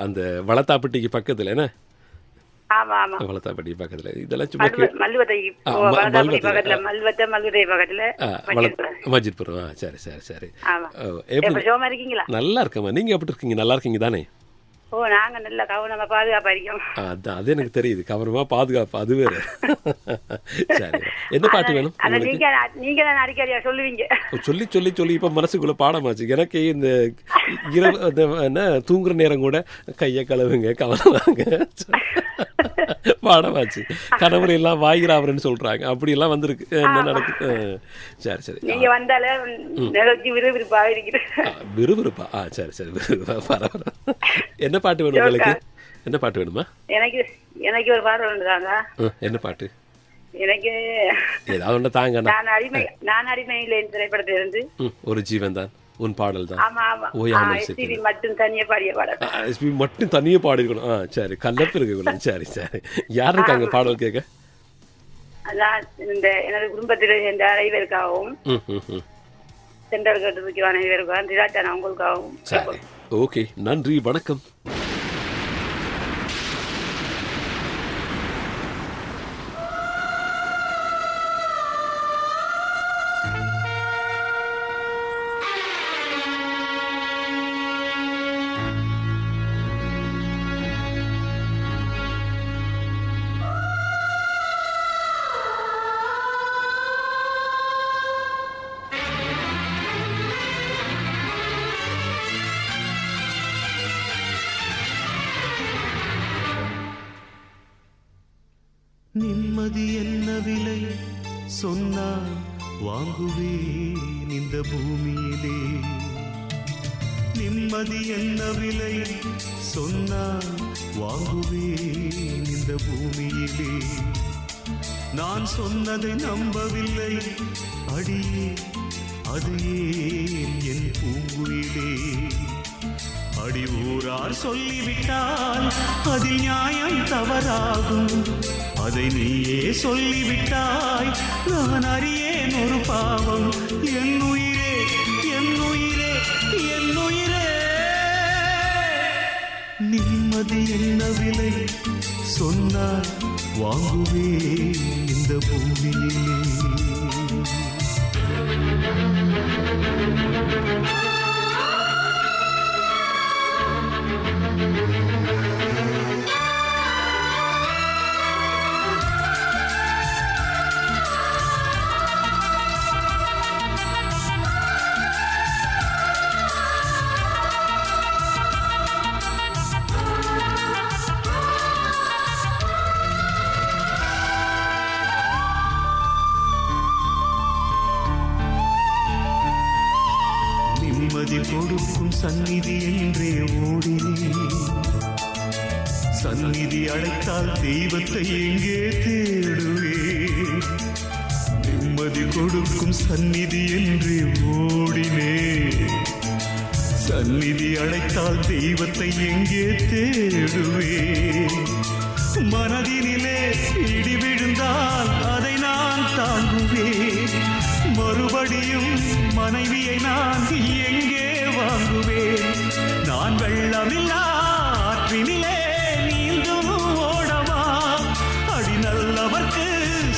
D: அந்த வளத்தாப்பட்டிக்கு பக்கத்துல என்ன?
L: ஆமா ஆமா,
D: வளத்தாப்பட்டி பக்கத்துல. இதெல்லாம் சும்மா மஜித்புரம். சரி சரி சரி. நல்லா இருக்கமா? நீங்க எப்படி இருக்கீங்க? நல்லா இருக்கீங்க தானே?
L: நாங்க நல்ல கவனமா பாதுகாப்பா இருக்கோம்.
D: அதான், அது எனக்கு தெரியுது. கவனமா பாதுகாப்பு, அது வேற. சரி, என்ன பாட்டு வேணும்?
L: நீங்க தான் அடிக்கடியா சொல்லுவீங்க.
D: சொல்லி சொல்லி சொல்லி இப்ப மனசுக்குள்ள பாடமாச்சு எனக்கு. இந்த இரவு என்ன தூங்குற நேரம் கூட கைய கழுவுங்க, கவனமாங்க பாடமாச்சு. கணவர் எல்லாம் வாயிராவரன்னு சொல்றாங்க, அப்படி எல்லாம் வந்திருக்கு. என்ன நடக்குது? சரி சரி.
L: நீங்க வந்தாலே விறுவிறுப்பா இருக்கிறது.
D: விறுவிறுப்பா? சரி சரி, விறுவிறுப்பா. பரவாயில்ல. என்ன பாட்டு வேணும் உங்களுக்கு? என்ன பாட்டு வேணுமா?
L: எனக்கு ஒரு பாட்டு வேணுதாங்க.
D: என்ன பாட்டு?
L: எனக்கு
D: ஏதாவது ஒன்று தாங்க.
L: நான் அடிமையிலே திரைப்படத்திலிருந்து
D: ஒரு ஜீவன் தான் உன் பாடல் தான்.
L: ஆமா ஆமா. மட்டும் தனியே பாடிய பாடல்.
D: எஸ்பி மட்டும் தனியே பாடிருக்கணும். சரி, கல்லப்பு இருக்கு. சரி சரி. யார் இருக்காங்க பாடல் கேட்க?
L: அதான் இந்த எனது குடும்பத்தில் எந்த அனைவருக்காகவும், சென்ட்ரல் கட்டுக்கு அனைவருக்காகவும், திராட்சா உங்களுக்காகவும்.
D: சரி, ஓகே, நன்றி, வணக்கம்.
A: நிம்மதி என்ன விலை சொன்னால் வாங்குவேன் இந்த பூமியிலே. நிம்மதி என்ன விலை சொன்னால் வாங்குவேன் இந்த பூமியிலே. நான் சொன்னதை நம்பவில்லை அடியே, அது ஏன் என் பூங்குயிலே. அடி ஊரார் சொல்லிவிட்டால் அதில் நியாயம் தவறாகும். அதை நீயே சொல்லிவிட்டாய், நான் அறியேன் ஒரு பாவம். என் உயிரே, என் உயிரே, என் உயிரே. நிம்மதி என்ன விலை சொன்னால் வாங்குவே இந்த பூமியிலே. கொடுக்கும் சந்நிதி என்றே ஓடினேன். சந்நிதி அழைத்தால் தெய்வத்தை எங்கே தேடுவேன். நிம்மதி கொடுக்கும் சந்நிதி என்றே ஓடினேன். சந்நிதி அழைத்தால் தெய்வத்தை எங்கே தேடுவேன். மனதினிலே இடி விழுந்தால் அதை நான் தாங்குவேன். மறுபடியும் மனைவியை நான் எங்கே வாங்குவேன். நான் வெள்ளமில்லா ஆற்றினிலே நீந்தும் ஓடவா. அடி நல்லவர்க்கு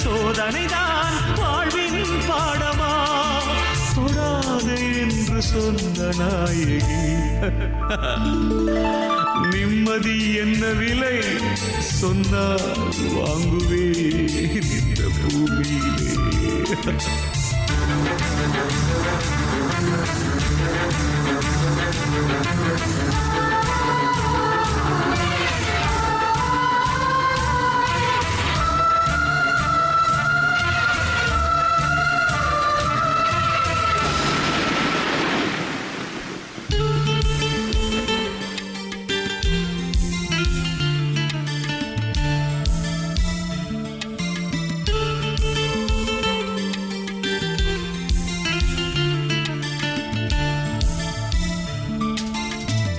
A: சோதனைதான் வாழ்வின் பாடமா. தொடாது என்று சொன்ன நாயகி நிம்மதி என்ன விலை சொன்னால் வாங்குவே இந்த பூமியிலே.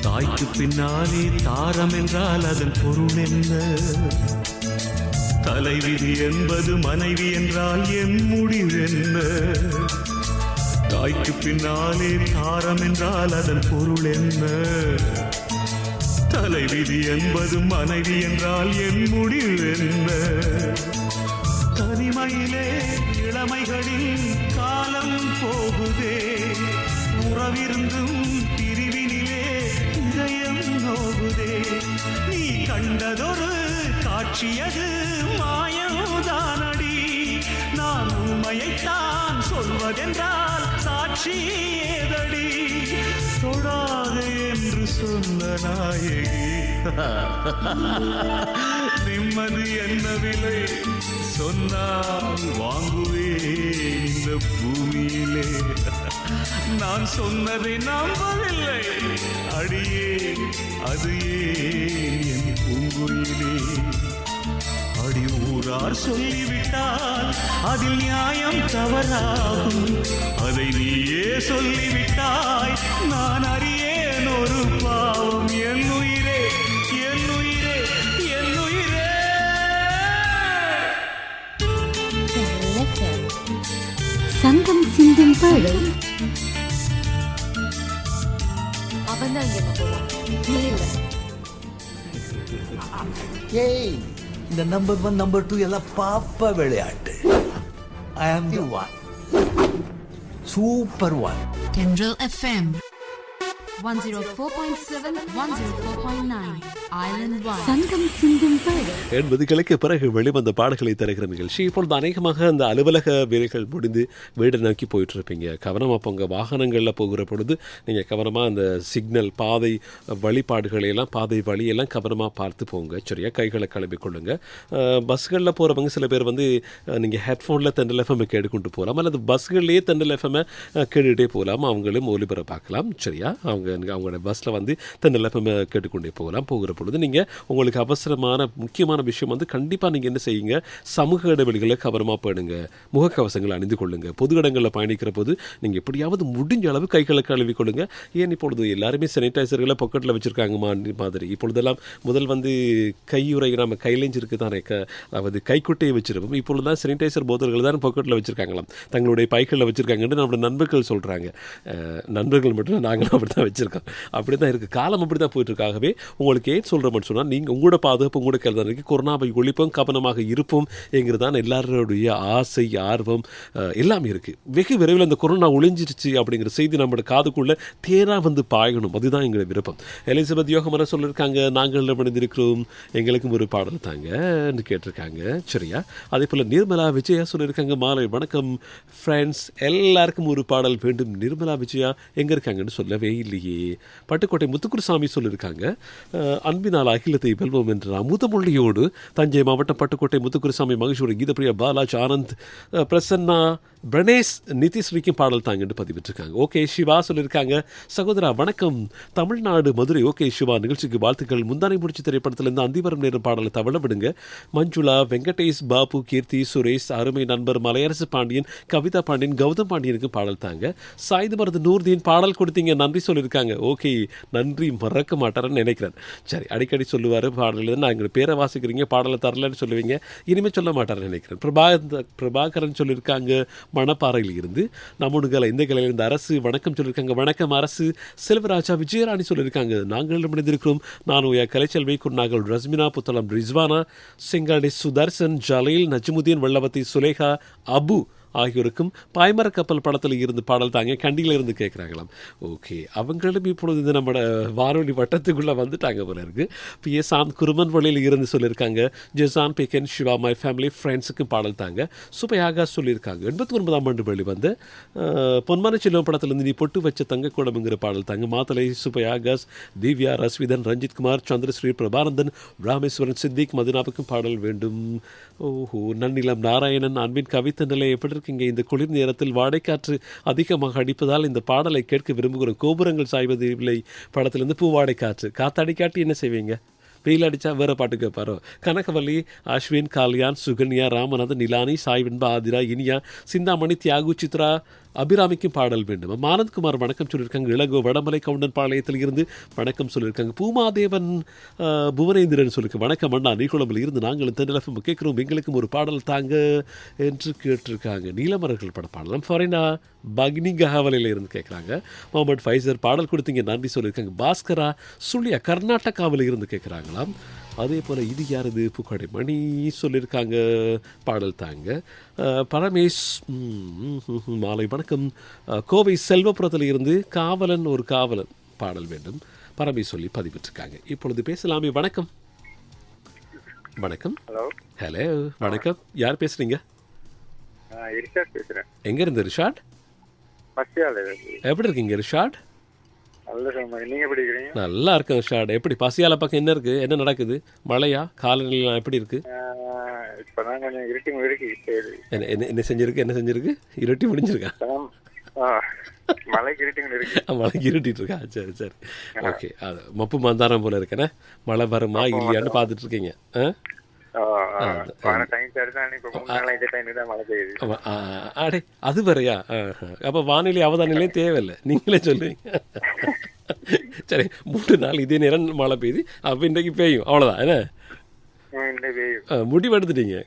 A: தாய்க்கு பின்னாலே தாரம் என்றால் அதன் பொருள் என்ன? தலைவிதி என்பது மனைவி என்றால் என் முடிவென்ன? தாய்க்கு பின்னாலே தாரம் என்றால் அதன் பொருள் என்ன? தலைவிதி என்பது மனைவி என்றால் என் முடிவென்ன? தனிமையிலே இளமைகளில் காலம் போகுதே. உறவிருந்தும் பிரிவினிலே இதயம் நோகுதே. நீ கண்டதொரு காட்சியது மாயம்தானடி. நான் உண்மையைத்தான் சொல்வதென்றால் சாட்சி ஏதடி. தொடாதே என்று சொன்ன நாயகி நிம்மதி என்ன விலை சொன்னால் வாங்குவே இந்த பூமியிலே. நான் சொன்னதை நம்பவில்லை அடியே அது என் பூங்குயிலே. அடி ஊரார் சொல்லிவிட்டால் அதில் நியாயம் தவறாகும். அதை நீயே சொல்லிவிட்டாய் நான் அறியேன் ஒரு பாவம். என் உயிரே என் உயிரே என் உயிரே.
G: சங்கம் சிந்தும் பாடு.
M: அவன்தான் இங்க போவான், நீ இல்ல.
N: ஏய், இந்த நம்பர் 1 நம்பர் 2 எல்லாம் பாப்ப விளையாட்டு. ஐ ஆம் the one, super one.
M: Tendril FM 104.7 104.9 Island One.
G: சங்கம் சிந்தும் பாடு.
D: 80களுக்கு பிறகு வெளிவந்த பாடல்களை தருகிற நிகழ்ச்சி. இப்பொழுது அநேகமாக அந்த அலுவலக வேலைகள் முடிந்து வீடு நோக்கி போயிட்டு இருப்பீங்க. கவனமாக போங்க. வாகனங்களில் போகிற பொழுது நீங்கள் கவனமாக அந்த சிக்னல் பாதை வழிபாடுகளையெல்லாம் பாதை வழியெல்லாம் கவனமாக பார்த்து போங்க. சரியா? கைகளை கிளம்பி கொள்ளுங்க. பஸ்களில் போகிறவங்க சில பேர் வந்து நீங்கள் ஹெட்ஃபோனில் தெண்டல் எஃப்எம் கேட்டுக்கொண்டு போகலாம், அல்லது பஸ்கள்லேயே தெண்டல் எஃப்எம் கேட்டுகிட்டே போகலாம். அவங்களும் ஒலிபரப்பாக்கலாம். சரியா? அவங்களோட பஸ்ஸில் வந்து தெண்டல் எஃப்எம் கேட்டுக்கொண்டே போகலாம். போகிற பொழுது நீங்கள் உங்களுக்கு அவசரமான முக்கியமான விஷயம் வந்து கண்டிப்பாக நீங்கள் என்ன செய்யுங்க, சமூக இடைவெளிகளை கவனமாக போயிடுங்க. முகக்கவசங்களை அணிந்து கொள்ளுங்க. பொது இடங்களில் பயணிக்கிற போது நீங்கள் எப்படியாவது முடிஞ்ச அளவு கைகளை கழுவி கொள்ளுங்க. ஏன் இப்பொழுது எல்லாருமே சானிடைசர்களை பாக்கெட்டில் வச்சுருக்காங்க மாதிரி. இப்பொழுதெல்லாம் முதல் வந்து கையுறை நம்ம கைலேஞ்சிருக்கு தானே, அதாவது கைக்குட்டையை வச்சிருப்போம். இப்பொழுது தான் சானிடைசர் போத்தல்கள் தான் பாக்கெட்டில் வச்சுருக்காங்களாம், தங்களுடைய பைகளில் வச்சுருக்காங்கன்னு நம்மளோட நண்பர்கள் சொல்கிறாங்க. நண்பர்கள் மட்டும் நாங்களும் அப்படி தான் வச்சுருக்கோம். வச்சுருக்கோம். அப்படி தான் இருக்குது, காலம் அப்படி தான் போயிட்டுருக்காகவே உங்களுக்கு ஏன் சொல்கிறோம்னு சொன்னால், நீங்கள் உங்களோட பாதுகாப்பு உங்களோட கையில் தான் இருக்குது. கொரோனாவை ஒழிப்போம், கவனமாக இருப்போம் என்கிறதான் எல்லாருடைய ஆசை, ஆர்வம் எல்லாமே இருக்குது. வெகு விரைவில் அந்த கொரோனா ஒழிஞ்சிருச்சு அப்படிங்கிற செய்தி நம்மளோட காதுக்குள்ளே தேராக வந்து பாயணும், அதுதான் எங்களோட விருப்பம். எலிசபெத் யோகமர சொல்லியிருக்காங்க, நாங்கள் மணிந்திருக்கிறோம், எங்களுக்கும் ஒரு பாடல் தாங்கன்னு கேட்டிருக்காங்க. சரியா? அதே போல் நிர்மலா விஜயா சொல்லியிருக்காங்க, மாலை வணக்கம் ஃப்ரெண்ட்ஸ், எல்லாருக்கும் ஒரு பாடல் வேண்டும். நிர்மலா விஜயா எங்கே இருக்காங்கன்னு சொல்லவே இல்லையே. பட்டுக்கோட்டை முத்துக்குருசாமி சொல்லியிருக்காங்க, அன்பினால் அகிலத்தை வெல்வோம் என்ற அமுதமொழியோடு தஞ்சை மாவட்டம் பட்டுக்கோட்டை முத்துக்குருசாமி, மகேஸ்வரி, கீதப்பிரியா, பாலாஜ், ஆனந்த், பிரசன்னா, பிரணேஷ், நிதிஸ்ரீக்கும் பாடல் தாங்கன்னு பதிவிட்டிருக்காங்க. ஓகே சிவா சொல்லியிருக்காங்க, சகோதரா வணக்கம், தமிழ்நாடு மதுரை. ஓகே சிவா, நிகழ்ச்சிக்கு வாழ்த்துக்கள். முந்தானை முடிச்சு திரைப்படத்திலிருந்து அந்திவரம் நேரம் பாடலை தவள விடுங்க. மஞ்சுளா, வெங்கடேஷ், பாபு, கீர்த்தி, சுரேஷ், அருமை நண்பர் மலையரசு பாண்டியன், கவிதா பாண்டியன், கௌதம் பாண்டியனுக்கு பாடல் தாங்க. சாய்து மருது நூர்தீன் பாடல் கொடுத்தீங்க, நன்றி சொல்லியிருக்காங்க. ஓகே, நன்றி மறக்க மாட்டாரன்னு நினைக்கிறேன். சரி, அடிக்கடி சொல்லுவார் பாடல், நான் எங்கள் பேரை வாசிக்கிறீங்க, பாடலை தரலன்னு சொல்லுவீங்க, இனிமேல் சொல்ல மாட்டார்னு நினைக்கிறேன். பிரபாகரன் சொல்லியிருக்காங்க, மணப்பாறையில் இருந்து. நம்முடுகளை இந்த கலையிலிருந்து அரசு வணக்கம் சொல்லியிருக்காங்க, வணக்கம் அரசு. செல்வராஜா, விஜயராணி சொல்லியிருக்காங்க, நாங்கள் இணைந்திருக்கிறோம். நான் கலைச்செல்வி, குன்னாகல் ரஸ்மினா, புத்தளம் ரிஸ்வானா, செங்காடி சுதர்சன், ஜலீல், நஜ்முதீன், வெள்ளவத்தி, சுலேகா, அபு ஆகியோருக்கும் பாய்மர கப்பல் படத்தில் இருந்து பாடல் தாங்க, கண்டியில் இருந்து கேட்குறாங்களாம். ஓகே, அவங்களும் இப்பொழுது இந்த நம்ம வானொலி வட்டத்துக்குள்ளே வந்துட்டாங்க போல இருக்குது. பிஎஸ் சாந்த் குருமன் வழியில் இருந்து சொல்லியிருக்காங்க, Zeeshan, begin, Siva, my family ஃப்ரெண்ட்ஸுக்கும் பாடல் தாங்க. சுப்பையாக சொல்லியிருக்காங்க, 89ஆம் ஆண்டு வழி வந்து பொன்மான செல்வம் படத்திலிருந்து நீ பொட்டு வச்ச தங்கக்கூடம்ங்கிற பாடல் தாங்க. மாத்தலை, சுப்பையாகாஸ், திவ்யா, ரஸ்விதன், ரஞ்சித்குமார், சந்திரஸ்ரீ, பிரபானந்தன், ராமேஸ்வரன், சித்திக், மதினாவுக்கும் பாடல் வேண்டும். ஓஹோ, நன்னிலம் நாராயணன், அன்பின் கவித்த நிலை எப்படி இருக்கீங்க? இந்த குளிர் நேரத்தில் வாடைக்காற்று அதிகமாக அடிப்பதால் இந்த பாடலை கேட்க விரும்புகிறோம். கோபுரங்கள் சாய்வது இல்லை படத்திலிருந்து பூவாடை காற்று. காத்தாடி காட்டி என்ன செய்வீங்க? வெயில் அடித்தா வேறு பாட்டு கேட்பாரோ? கனகவல்லி, அஸ்வின், கால்யான், சுகன்யா, ராமநாதன், நிலானி, சாய்வின்பா, ஆதிரா, இனியா, சிந்தாமணி, தியாகு, சித்ரா, அபிராமிக்கும் பாடல் வேண்டும். ஆனந்த்குமார் வணக்கம் சொல்லியிருக்காங்க. இளங்கோ, வடமலை கவுண்டன் பாளையத்தில் இருந்து வணக்கம் சொல்லியிருக்காங்க. பூமாதேவன், புவனேந்திரன் சொல்லியிருக்காங்க, வணக்கம் அண்ணா, நீக்குளம்பில் இருந்து நாங்களும் தென்னலஃபம் கேட்குறோம், எங்களுக்கும் ஒரு பாடல் தாங்க என்று கேட்டிருக்காங்க. நீலமரர்கள் பட பாடலாம். ஃபொரைனா, பக்னி கஹாவலையில் இருந்து கேட்குறாங்க. முகமது ஃபைசர் பாடல் கொடுத்தீங்க, நன்றி சொல்லியிருக்காங்க. பாஸ்கரா, சுள்ளியா, கர்நாடகாவில் இருந்து கேட்குறாங்களாம். அதே போல் இது யாருது? பூக்கடை மணி சொல்லியிருக்காங்க, பாடல் தாங்க. பரமேஷ், மாலை வணக்கம், கோவை செல்வபுரத்தில் இருந்து காவலன் ஒரு காவலன் பாடல் வேண்டும் பரமேஷ் சொல்லி பதிவிட்டிருக்காங்க. இப்பொழுது பேசலாமே. வணக்கம். வணக்கம். ஹலோ, வணக்கம். யார் பேசுறீங்க?
O: ரிஷாட் பேசுறேன்.
D: எங்க இருந்து ரிஷாட்? எப்படி இருக்கீங்க ரிஷாட்?
O: நீங்க எப்படி இருக்கீங்க?
D: நல்லா இருக்கேன் ரிஷாட். எப்படி பசியால பக்கம் என்ன இருக்கு? என்ன நடக்குது? மழையா? காலநிலை எப்படி இருக்கு?
O: இப்பதான் கொஞ்சம் இருட்டி முடிஞ்சு.
D: என்ன செஞ்சிருக்கு? என்ன செஞ்சிருக்கு? இருட்டி முடிஞ்சிருக்கா?
O: மழைக்கு இருட்டி இருக்கு.
D: மழைக்கு இருட்டிட்டு இருக்கா? சரி சரி, ஓகே. அது மப்பு மந்தாரம் போல இருக்கேன்னா, மழை வருமா இல்லையான்னு பார்த்துட்டு இருக்கீங்க. அடே, அது வரையா? அப்ப வானிலை அவதானிலையும் தேவையில்லை, நீங்களே சொல்லுவீங்க. சரி, 3 நாள் இதே நேரம் மழை பெய்யுது, அப்ப இன்றைக்கு பெய்யும், அவ்வளவுதான். என்ன முடிவெடுத்துட்டீங்க?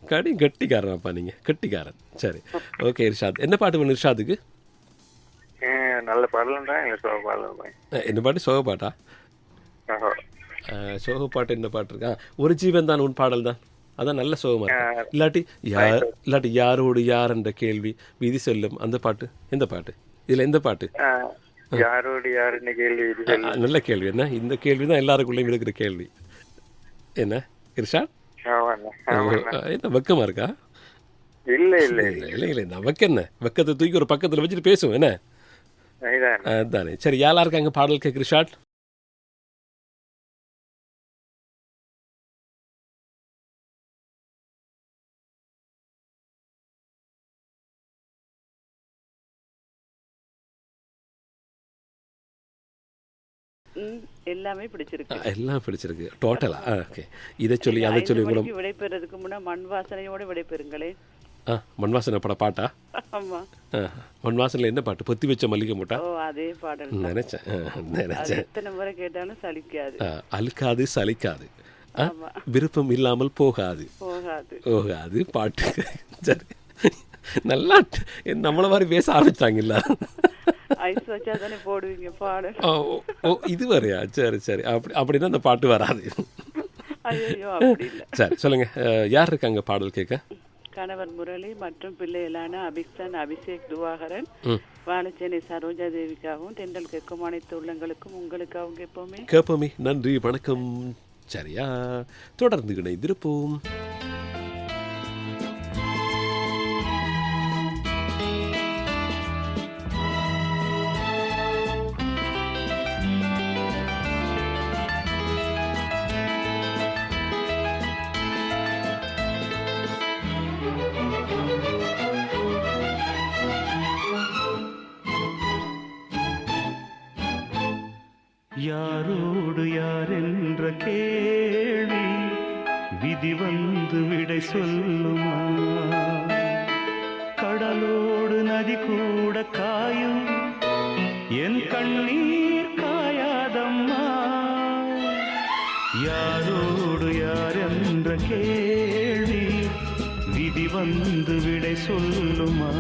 D: கட்டிக்காரன் அப்பா, நீங்க கட்டிக்காரன். சரி, ஓகே. இர்ஷாத், என்ன பாட்டு வேணும் இர்ஷாத்துக்கு?
O: நல்ல பாடல் தான்.
D: என்ன பாட்டு? சோக பாட்டா? சோக பாட்டு என்ன பாட்டு இருக்கா? ஒரு ஜீவன் தான் உன் பாடல் தான், அதான் நல்ல சோகமா இருக்கு. இல்லாட்டி யாரோடு யார் என்ற கேள்வி விதி சொல்லும் அந்த பாட்டு. எந்த பாட்டு இதுல? எந்த பாட்டு?
O: யாரோடு யார் என்ற கேள்வி.
D: நல்ல கேள்வி. என்ன இந்த கேள்வி தான் எல்லாருக்குள்ளேயும் இருக்கிற கேள்வி. என்ன இர்ஷாட், என்ன வெக்கமா இருக்கா?
O: இல்ல இல்ல
D: இல்ல இல்ல, நமக்கு என்ன வெக்கத்தை தூக்கி ஒரு பக்கத்துல வச்சுட்டு பேசுவோம். என்ன தானே? சரி, யாரா இருக்காங்க பாடல் கேட்க ரிஷாட்?
J: எல்லாமே பிடிச்சிருக்கு.
D: எல்லாம் பிடிச்சிருக்கு டோட்டலா? ஓகே. இதை சொல்லி அதை சொல்லி கூட
J: விடைபெறதுக்கு முன்ன மண் வாசனையோட விடைபெறுங்களே.
D: மண் வாசனை பட பாட்டா?
J: ஆமா.
D: மண் வாசனைல என்ன பாட்டு? பொத்தி வச்ச மல்லிகை மூட்டா?
J: ஓ, அதே பாடல்.
D: நினைச்சேன்.
J: எத்தனை முறை கேட்டாலும் சலிக்காது.
D: அழுக்காது, சலிக்காது, விருப்பம் இல்லாமல் போகாது போகாது பாட்டு. சரி, நல்லா நம்மள மாதிரி பேச ஆரம்பிச்சாங்க. இல்ல
J: ஐஸ் வச்சா தானே போடுவீங்க பாடல்.
D: ஓ இது வரையா? சரி சரி. அப்படின்னா அந்த பாட்டு வராது.
J: ஐயோ அப்படி இல்லை.
D: சரி சொல்லுங்க, யார் இருக்காங்க பாடல் கேட்க?
J: கணவர் முரளி மற்றும் பிள்ளைகளான அபிக்சன், அபிஷேக், துவாகரன், வாழச்சேனை சரோஜா தேவிக்காகவும் தென்றல் கேட்கும் அனைத்து உள்ளங்களுக்கும் உங்களுக்காகவும் கேட்போமே.
D: நன்றி, வணக்கம். சரியா, தொடர்ந்து இணைந்திருப்போம்.
A: யாரோடு யார் என்ற கேள்வி விதி வந்து விடை சொல்லுமா? கடலோடு நதி கூட காயும் என் கண்ணீர் காயாதம்மா. யாரோடு யார் என்ற கேள்வி விதி வந்து விடை சொல்லுமா?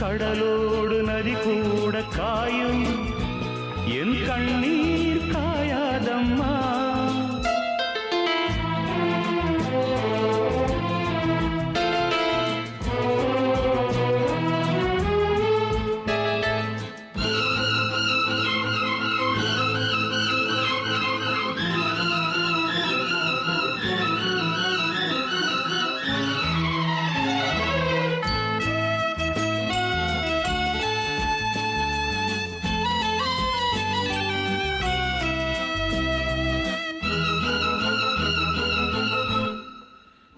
A: கடலோடு நதி கூட காயும் என் கண்ணீர் காயாதம்மா.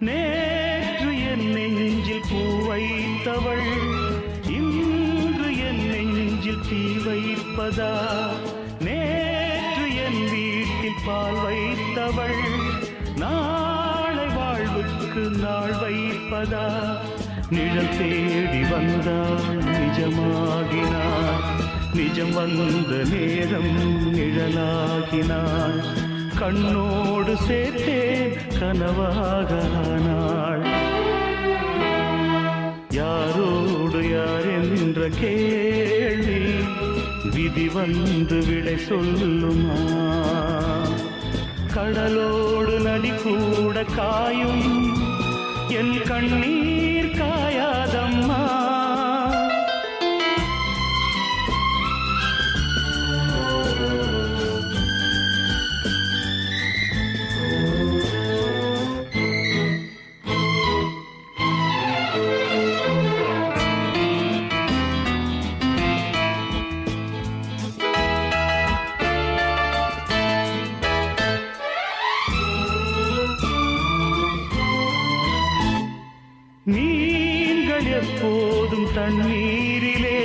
A: நேற்று என் நெஞ்சில் பூ வைத்தவள் இன்று என் நெஞ்சில் தீ வைப்பதா? நேற்று என் வீட்டில் பால் வைத்தவள் நாளை வாழ்வுக்கு நாள் வைப்பதா? நிழல் தேடி வந்தாள் நிஜமாகினாள், நிஜம் வந்த நேரம் நிழலாகினாள். கண்ணோடு சேர்த்தேன் கனவாகானாள். யாரோடு யார் என்ற கேள்வி விதி வந்து விடை சொல்லுமா? கடலோடு நதி கூட காயும் என் கண்ணீர் காயாதம்மா. நீங்கள் எப்போதும் தண்ணீரிலே,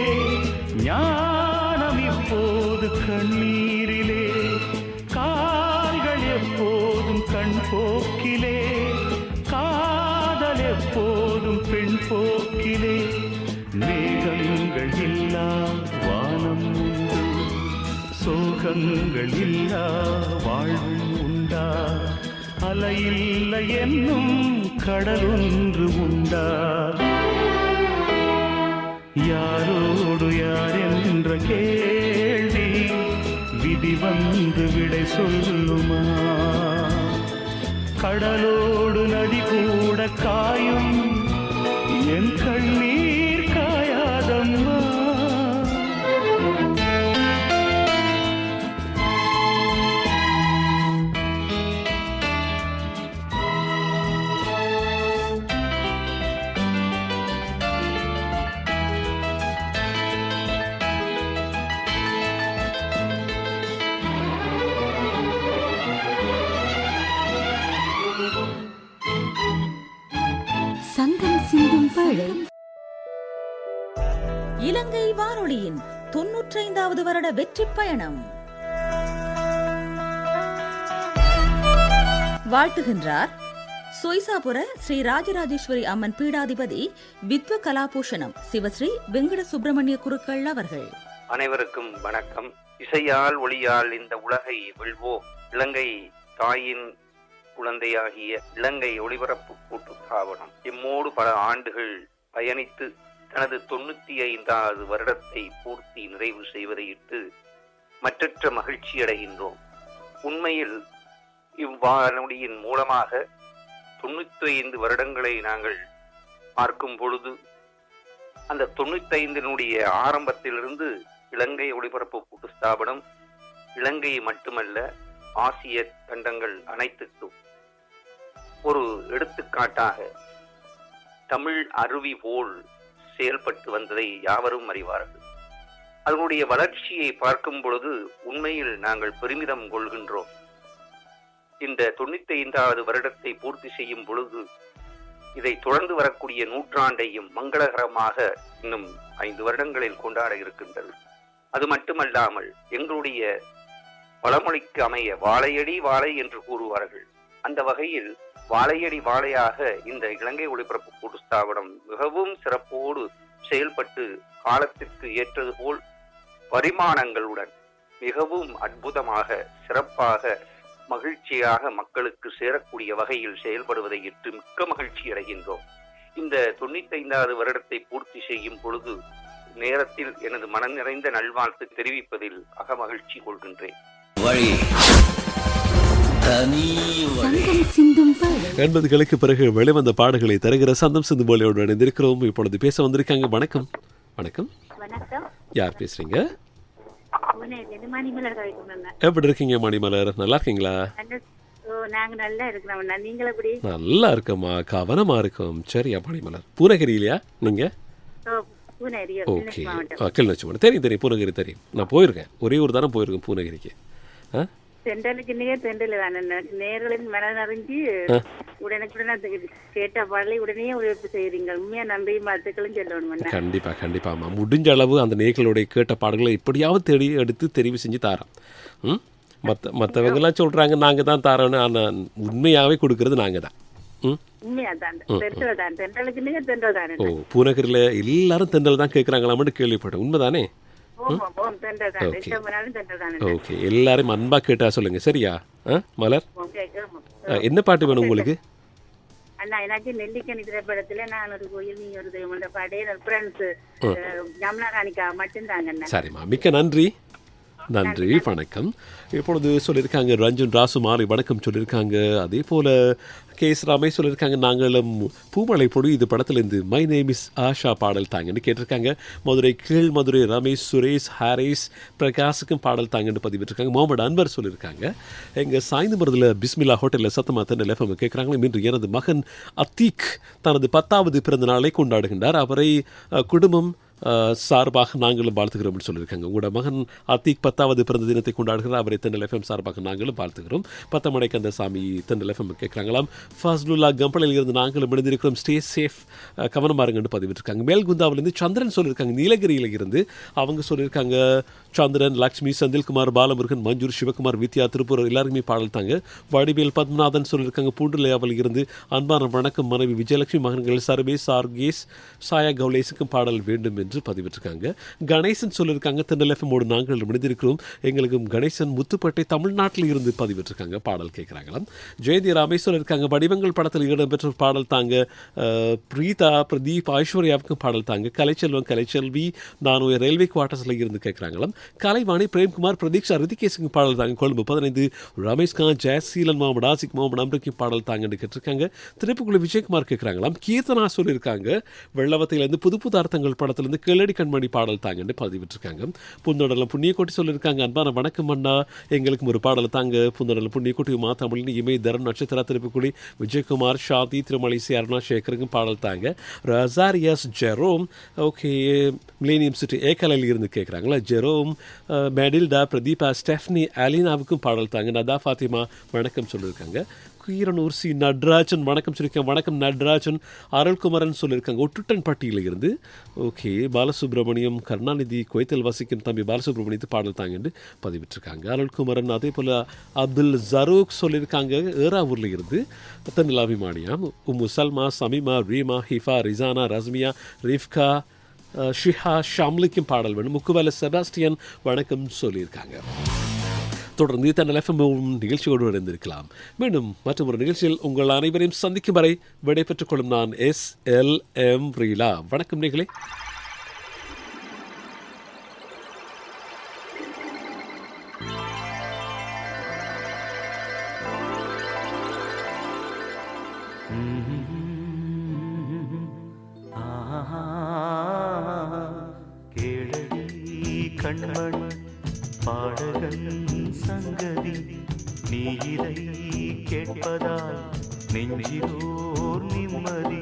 A: ஞானம் இப்போது கண்ணீரிலே. கால்கள் எப்போதும் கண் போக்கிலே, காதல் எப்போதும் பெண் போக்கிலே. மேகங்கள் இல்லா வானம் உண்டு, சோகங்கள் இல்லா வாழ்வு உண்டா? அலையில்லை என்னும் கடலொன்று உண்டா? யாரோடு யார் என்ற கேள்வி விதி வந்து விடை சொல்லுமா? கடலோடு நதி கூட காயும் என் கண்ணீர் காயாதம்மா.
G: சங்கம் சிந்தும் பழை.
B: இலங்கை வானொலியின் 95வது வருட வெற்றி பயணம். வாழ்த்துகின்றார் சொய்சாபுர ஸ்ரீ ராஜராஜேஸ்வரி அம்மன் பீடாதிபதி வித்வ கலாபூஷணம் சிவஸ்ரீ வெங்கட சுப்பிரமணிய குருக்கள் அவர்கள்.
P: அனைவருக்கும் வணக்கம். இசையால் ஒளியால் இந்த உலகை வெல்வோம். இலங்கை தாயின் குழந்தையாகிய இலங்கை ஒளிபரப்பு கூட்டு தாபனம் இம்மோடு பல ஆண்டுகள் பயணித்து தனது 95வது வருடத்தை பூர்த்தி நிறைவு செய்வதையிட்டு மற்றற்ற மகிழ்ச்சி அடைகின்றோம். உண்மையில் இவ்வானொலியின் மூலமாக 95 வருடங்களை நாங்கள் பார்க்கும் பொழுது அந்த 95னுடைய ஆரம்பத்திலிருந்து இலங்கை ஒளிபரப்பு கூட்டு ஸ்தாபனம் இலங்கையை மட்டுமல்ல ஆசிய கண்டங்கள் அனைத்துக்கும் ஒரு எடுத்துக்காட்டாக தமிழ் அருவி போல் செயல்பட்டு வந்ததை யாவரும் அறிவார்கள். அதனுடைய வளர்ச்சியை பார்க்கும் பொழுது உண்மையில் நாங்கள் பெருமிதம் கொள்கின்றோம். இந்த 95வது வருடத்தை பூர்த்தி செய்யும் பொழுது இதை தொடர்ந்து வரக்கூடிய நூற்றாண்டையும் மங்களகரமாக இன்னும் 5 வருடங்களில் கொண்டாட இருக்கின்றது. அது மட்டுமல்லாமல் எங்களுடைய பழமொழிக்கு அமைய வாழையடி வாழை என்று கூறுவார்கள். அந்த வகையில் வாழையடி வாழையாக இந்த இலங்கை ஒளிபரப்பு கூட்டு ஸ்தாபனம் மிகவும் சிறப்போடு செயல்பட்டு காலத்திற்கு ஏற்றது போல் பரிமாணங்களுடன் மிகவும் அற்புதமாக சிறப்பாக மகிழ்ச்சியாக மக்களுக்கு சேரக்கூடிய வகையில் செயல்படுவதை இட்டு மிக்க மகிழ்ச்சி அடைகின்றோம். இந்த 95வது வருடத்தை பூர்த்தி செய்யும் பொழுது நேரத்தில் எனது மனம் நிறைந்த நல்வாழ்த்து தெரிவிப்பதில் அகமகிழ்ச்சி கொள்கின்றேன்.
D: 80களுக்கு பிறகு வெளிவந்த பாடல்களை தருகிற சந்தம் சிந்து போலியோடு இணைந்திருக்கிறோம். இப்பொழுது பேச வந்திருக்காங்க. வணக்கம். வணக்கம். யார் பேசுறீங்க? எப்படி இருக்கீங்க மணிமலர்? நல்லா இருக்கீங்களா? நல்லா இருக்கமா, கவனமா இருக்கும். சரியா மணிமலர்? பூனகிரியிலையா நீங்க? ஓகே, கிளிநொச்சி மாவட்டம். தெரியும் தெரியும், பூனகிரி தெரியும். நான் போயிருக்கேன், ஒரே ஒரு தானே போயிருக்கேன் பூனகிரிக்கு.
L: நேர்களின் மனநறிஞ்சு உடனுக்குடனே கேட்ட பாடலை உடனே உழைப்பு செய்றீங்க. உண்மையா நன்றியும் வாழ்த்துக்களும் சொல்லணும்.
D: கண்டிப்பா கண்டிப்பாமா, முடிஞ்ச அளவு அந்த நேர்களுடைய கேட்ட பாடல்களை எப்படியாவது தேடி எடுத்து தெரிவு செஞ்சு தாரோம். மற்றவங்க எல்லாம் சொல்றாங்க நாங்க தான் தாரோன்னு, ஆனா உண்மையாவே கொடுக்கறது நாங்க தான். ஓ, பூனகிரியில எல்லாரும் தென்றல் தான் கேட்கறாங்களான்னு கேள்விப்பட்டேன். உண்மைதானே? ஓகே, எல்லாரும் அன்பா கேட்டா சொல்லுங்க. சரியா மலர்? என்ன பாட்டு வேணும் உங்களுக்கு?
L: அண்ணா, எனக்கு நெல்லிக்கனி திரைப்படத்துல நான் ஒரு கோயில் நீ ஒரு தெய்வம் பாடே ஃப்ரெண்ட்ஸ் ஜமுனா ராணிக்கா மட்டும்தாங்க.
D: சரிம்மா, மிக்க நன்றி. நன்றி, வணக்கம். இப்பொழுது சொல்லியிருக்காங்க ரஞ்சன் ராசுமாரி வணக்கம் சொல்லியிருக்காங்க. அதே போல் கேஸ் ராமே சொல்லியிருக்காங்க நாங்களும் பூமலை பொடி இது படத்துலேருந்து மை நேம் இஸ் ஆஷா பாடல் தாங்கன்னு கேட்டிருக்காங்க. மதுரை கீழ் மதுரை ரமேஷ் சுரேஷ் ஹாரிஸ் பிரகாஷுக்கும் பாடல் தாங்கன்னு பதிவிட்டிருக்காங்க. முகமது அன்வர் சொல்லியிருக்காங்க எங்கள் சாய்ந்து மருதில் பிஸ்மில்லா ஹோட்டலில் சத்தமாக தன்னை எஃப்எம் கேட்குறாங்களே. இன்று எனது மகன் அத்தீக் தனது 10வது பிறந்த நாளை கொண்டாடுகின்றார். அவரை குடும்பம் சார்பாக நாங்களும் வாழ்த்துகிறோம்னு சொல்லியிருக்காங்க. உங்களோட மகன் அத்தீக் 10வது பிறந்த தினத்தை கொண்டாடுகிறார். அவரை தென்னல் எஃப்எம் சார்பாக நாங்களும் வாழ்த்துகிறோம். 10 மணிக்கு அந்த சாமி தென்னல் எஃப்எம் கேட்குறாங்களாம். ஃபஸ்லுல்லா கம்பளையில் இருந்து நாங்களும் இணைந்திருக்கிறோம். ஸ்டே சேஃப், கவனமாக இருங்கன்னு பதிவிட்டிருக்காங்க. மேல்குந்தாவிலேருந்து சந்திரன் சொல்லியிருக்காங்க. நீலகிரியில் இருந்து அவங்க சொல்லியிருக்காங்க சந்திரன், லக்ஷ்மி, செந்தில்குமார், பாலமுருகன், மஞ்சூர், சிவகுமார், வித்யா, திருப்பூர் எல்லாருக்குமே பாடல் தாங்க. வடிவேல் பத்மநாதன் சொல்லியிருக்காங்க பூண்டுலையாவில் இருந்து அன்பான வணக்கம் மனைவி விஜயலட்சுமி, மகன்கள் சர்வேஸ், சார்கேஸ், சாயா கவுலேஸுக்கும் பாடல் வேண்டும் என்று பதிவிட்டிருக்காங்க. கணேசன் சொல்லியிருக்காங்க தென்னல் எஃப்எம்மோடு நாங்கள் இணைந்திருக்கிறோம். எங்களுக்கும் கணேசன் முத்துப்பட்டை தமிழ்நாட்டில் இருந்து பதிவிட்டிருக்காங்க, பாடல் கேட்குறாங்களாம். ஜெயதி ராமேஸ்வரர் இருக்காங்க வடிவங்கள் படத்தில் இடம்பெற்ற பாடல் தாங்க. பிரீதா, பிரதீப், ஐஸ்வர்யாவுக்கும் பாடல் தாங்க. கலைச்செல்வம், கலைச்செல்வி, நான் ரயில்வே குவார்ட்டர்ஸில் இருந்து கேட்குறாங்களாம். கலைவாணி, பிரேம்குமார், பிரதீக்ஷா, ரிதிகேஷுக்கும் பாடல் தாங்க. கொழும்பு 15 ரமேஷ்கான், ஜெயசீலன், முகமது ஆசிக், முகமது அம்ருக்கும் பாடல் தாங்கன்னு கேட்டிருக்காங்க. திருப்புக்குழு விஜயகுமார் கேட்குறாங்களாம். கீர்த்தனா சொல்லியிருக்காங்க வெள்ளவத்தையிலேருந்து புது புது அர்த்தங்கள் படத்திலிருந்து கேளடி கண்மணி பாடல் தாங்கன்னு பதிவிட்டிருக்காங்க. புந்தடலம் புண்ணியக்கோட்டி சொல்லியிருக்காங்க அன்பான வணக்கம் அண்ணா, எங்களுக்கும் ஒரு பாடல் தாங்க. புந்தடலம் புண்ணியக்கோட்டியுமா தமிழின் இமை தரன் நட்சத்திர திருப்புக்குழி விஜயகுமார், ஷாதி, திருமலைசி, அருணா சேகருக்கும் பாடல் தாங்க. ரசாரியஸ் ஜெரோம், ஓகே, மிலேனியம் சிட்டி ஏக்கலையில் இருந்து கேட்குறாங்களா. ஜெரோம், மெடில்டா, பிரதீபா, ஸ்டெஃப்னி, அலினாவுக்கும் பாடல் தாங்க. நதா ஃபாத்திமா வணக்கம் சொல்லியிருக்காங்க. கீரனூர் சி நட்ராஜன் வணக்கம் சொல்லியிருக்காங்க. வணக்கம் நட்ராஜன். அருள்குமரன் சொல்லியிருக்காங்க ஒட்டுட்டன் பட்டியில் இருந்து. ஓகே, பாலசுப்ரமணியம், கருணாநிதி, குவைத்தில் வசிக்கும் தம்பி பாலசுப்ரமணியத்து பாடல் தாங்கன்னு பதிவிட்டிருக்காங்க. அருள்குமரன். அதே போல் அப்துல் ஜரூக் சொல்லியிருக்காங்க ஏராவூரில் இருந்து. தென்னிலாபிமானியாம். உம்மு சல்மா, சமீமா, ரீமா, ஹிஃபா, ரிசானா, ரஸ்மியா, ரிஃப்கா, ஷிஹா, ஷாம்லிக்கும் பாடல் வேணும். முக்குவேல செபாஸ்டியன் வணக்கம் சொல்லியிருக்காங்க. தொடர்ந்து தன்னல் FM நிகழ்ச்சியோடு இணைந்திருக்கலாம். மீண்டும் மற்றும் ஒரு நிகழ்ச்சியில் உங்கள் அனைவரையும் சந்திக்கும் வரை விடைபெற்றுக் கொள்ளும் நான் SLM ரீலா. வணக்கம் நேயர்களே.
A: கண்மணி பாடகன் சங்கதி நீ இதை கேட்பதால் நெஞ்சிலோர் நிம்மதி.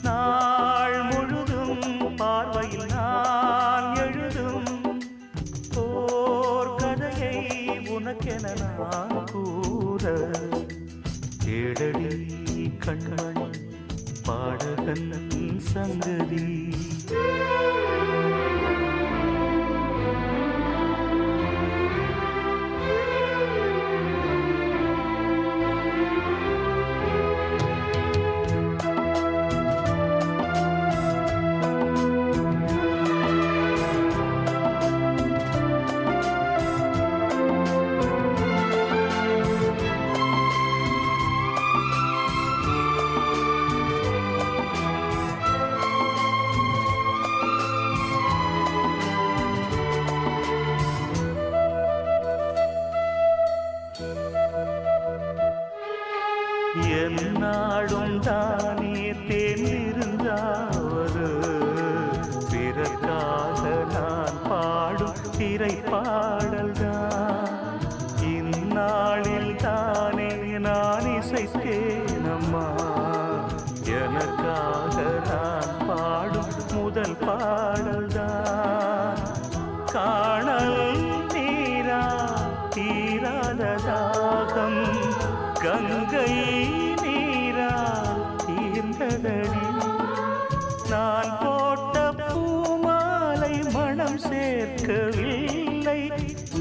A: நாள் முழுதும் பார்வையில் நான் எழுதும் ஓர் கதையை உனக்கென நான் கூற கேளடி கண்மணி பாடகன் சங்கதி. என்னாடும் தானே தேர்ந்திருந்தாவது பிறக்காக நான் பாடும் திரைப்பாடல்தான். இந்நாளில் தானே நான் இசைத்தேனம்மா எனக்காக நான் பாடும் முதல் பாடல்தான். காணல் நீரா தீராத தாகம் கங்கை நீரால் தீர்ந்ததடி. நான் போட்ட பூமாலை மனம் சேர்க்கவில்லை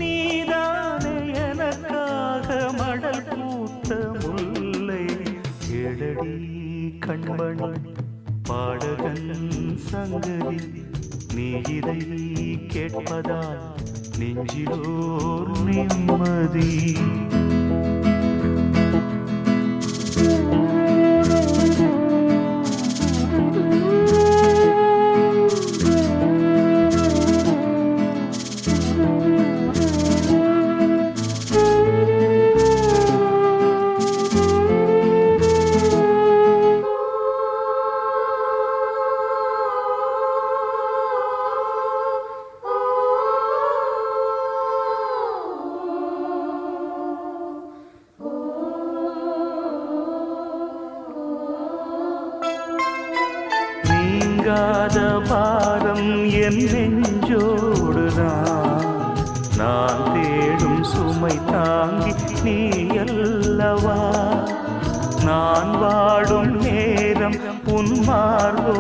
A: நீதானே எனக்காக மடல் பூத்த முல்லை. கேளடி கண்மணி பாடகன் சங்கதி நீ இதை கேட்பதால் நெஞ்சிலோர் நிம்மதி. நீங்காத பாரம் என் நெஞ்சோடுதான் நான் தேடும் சுமை தாங்கி நீ அல்லவா. நான் வாடும் நேரம் உன் மார்போ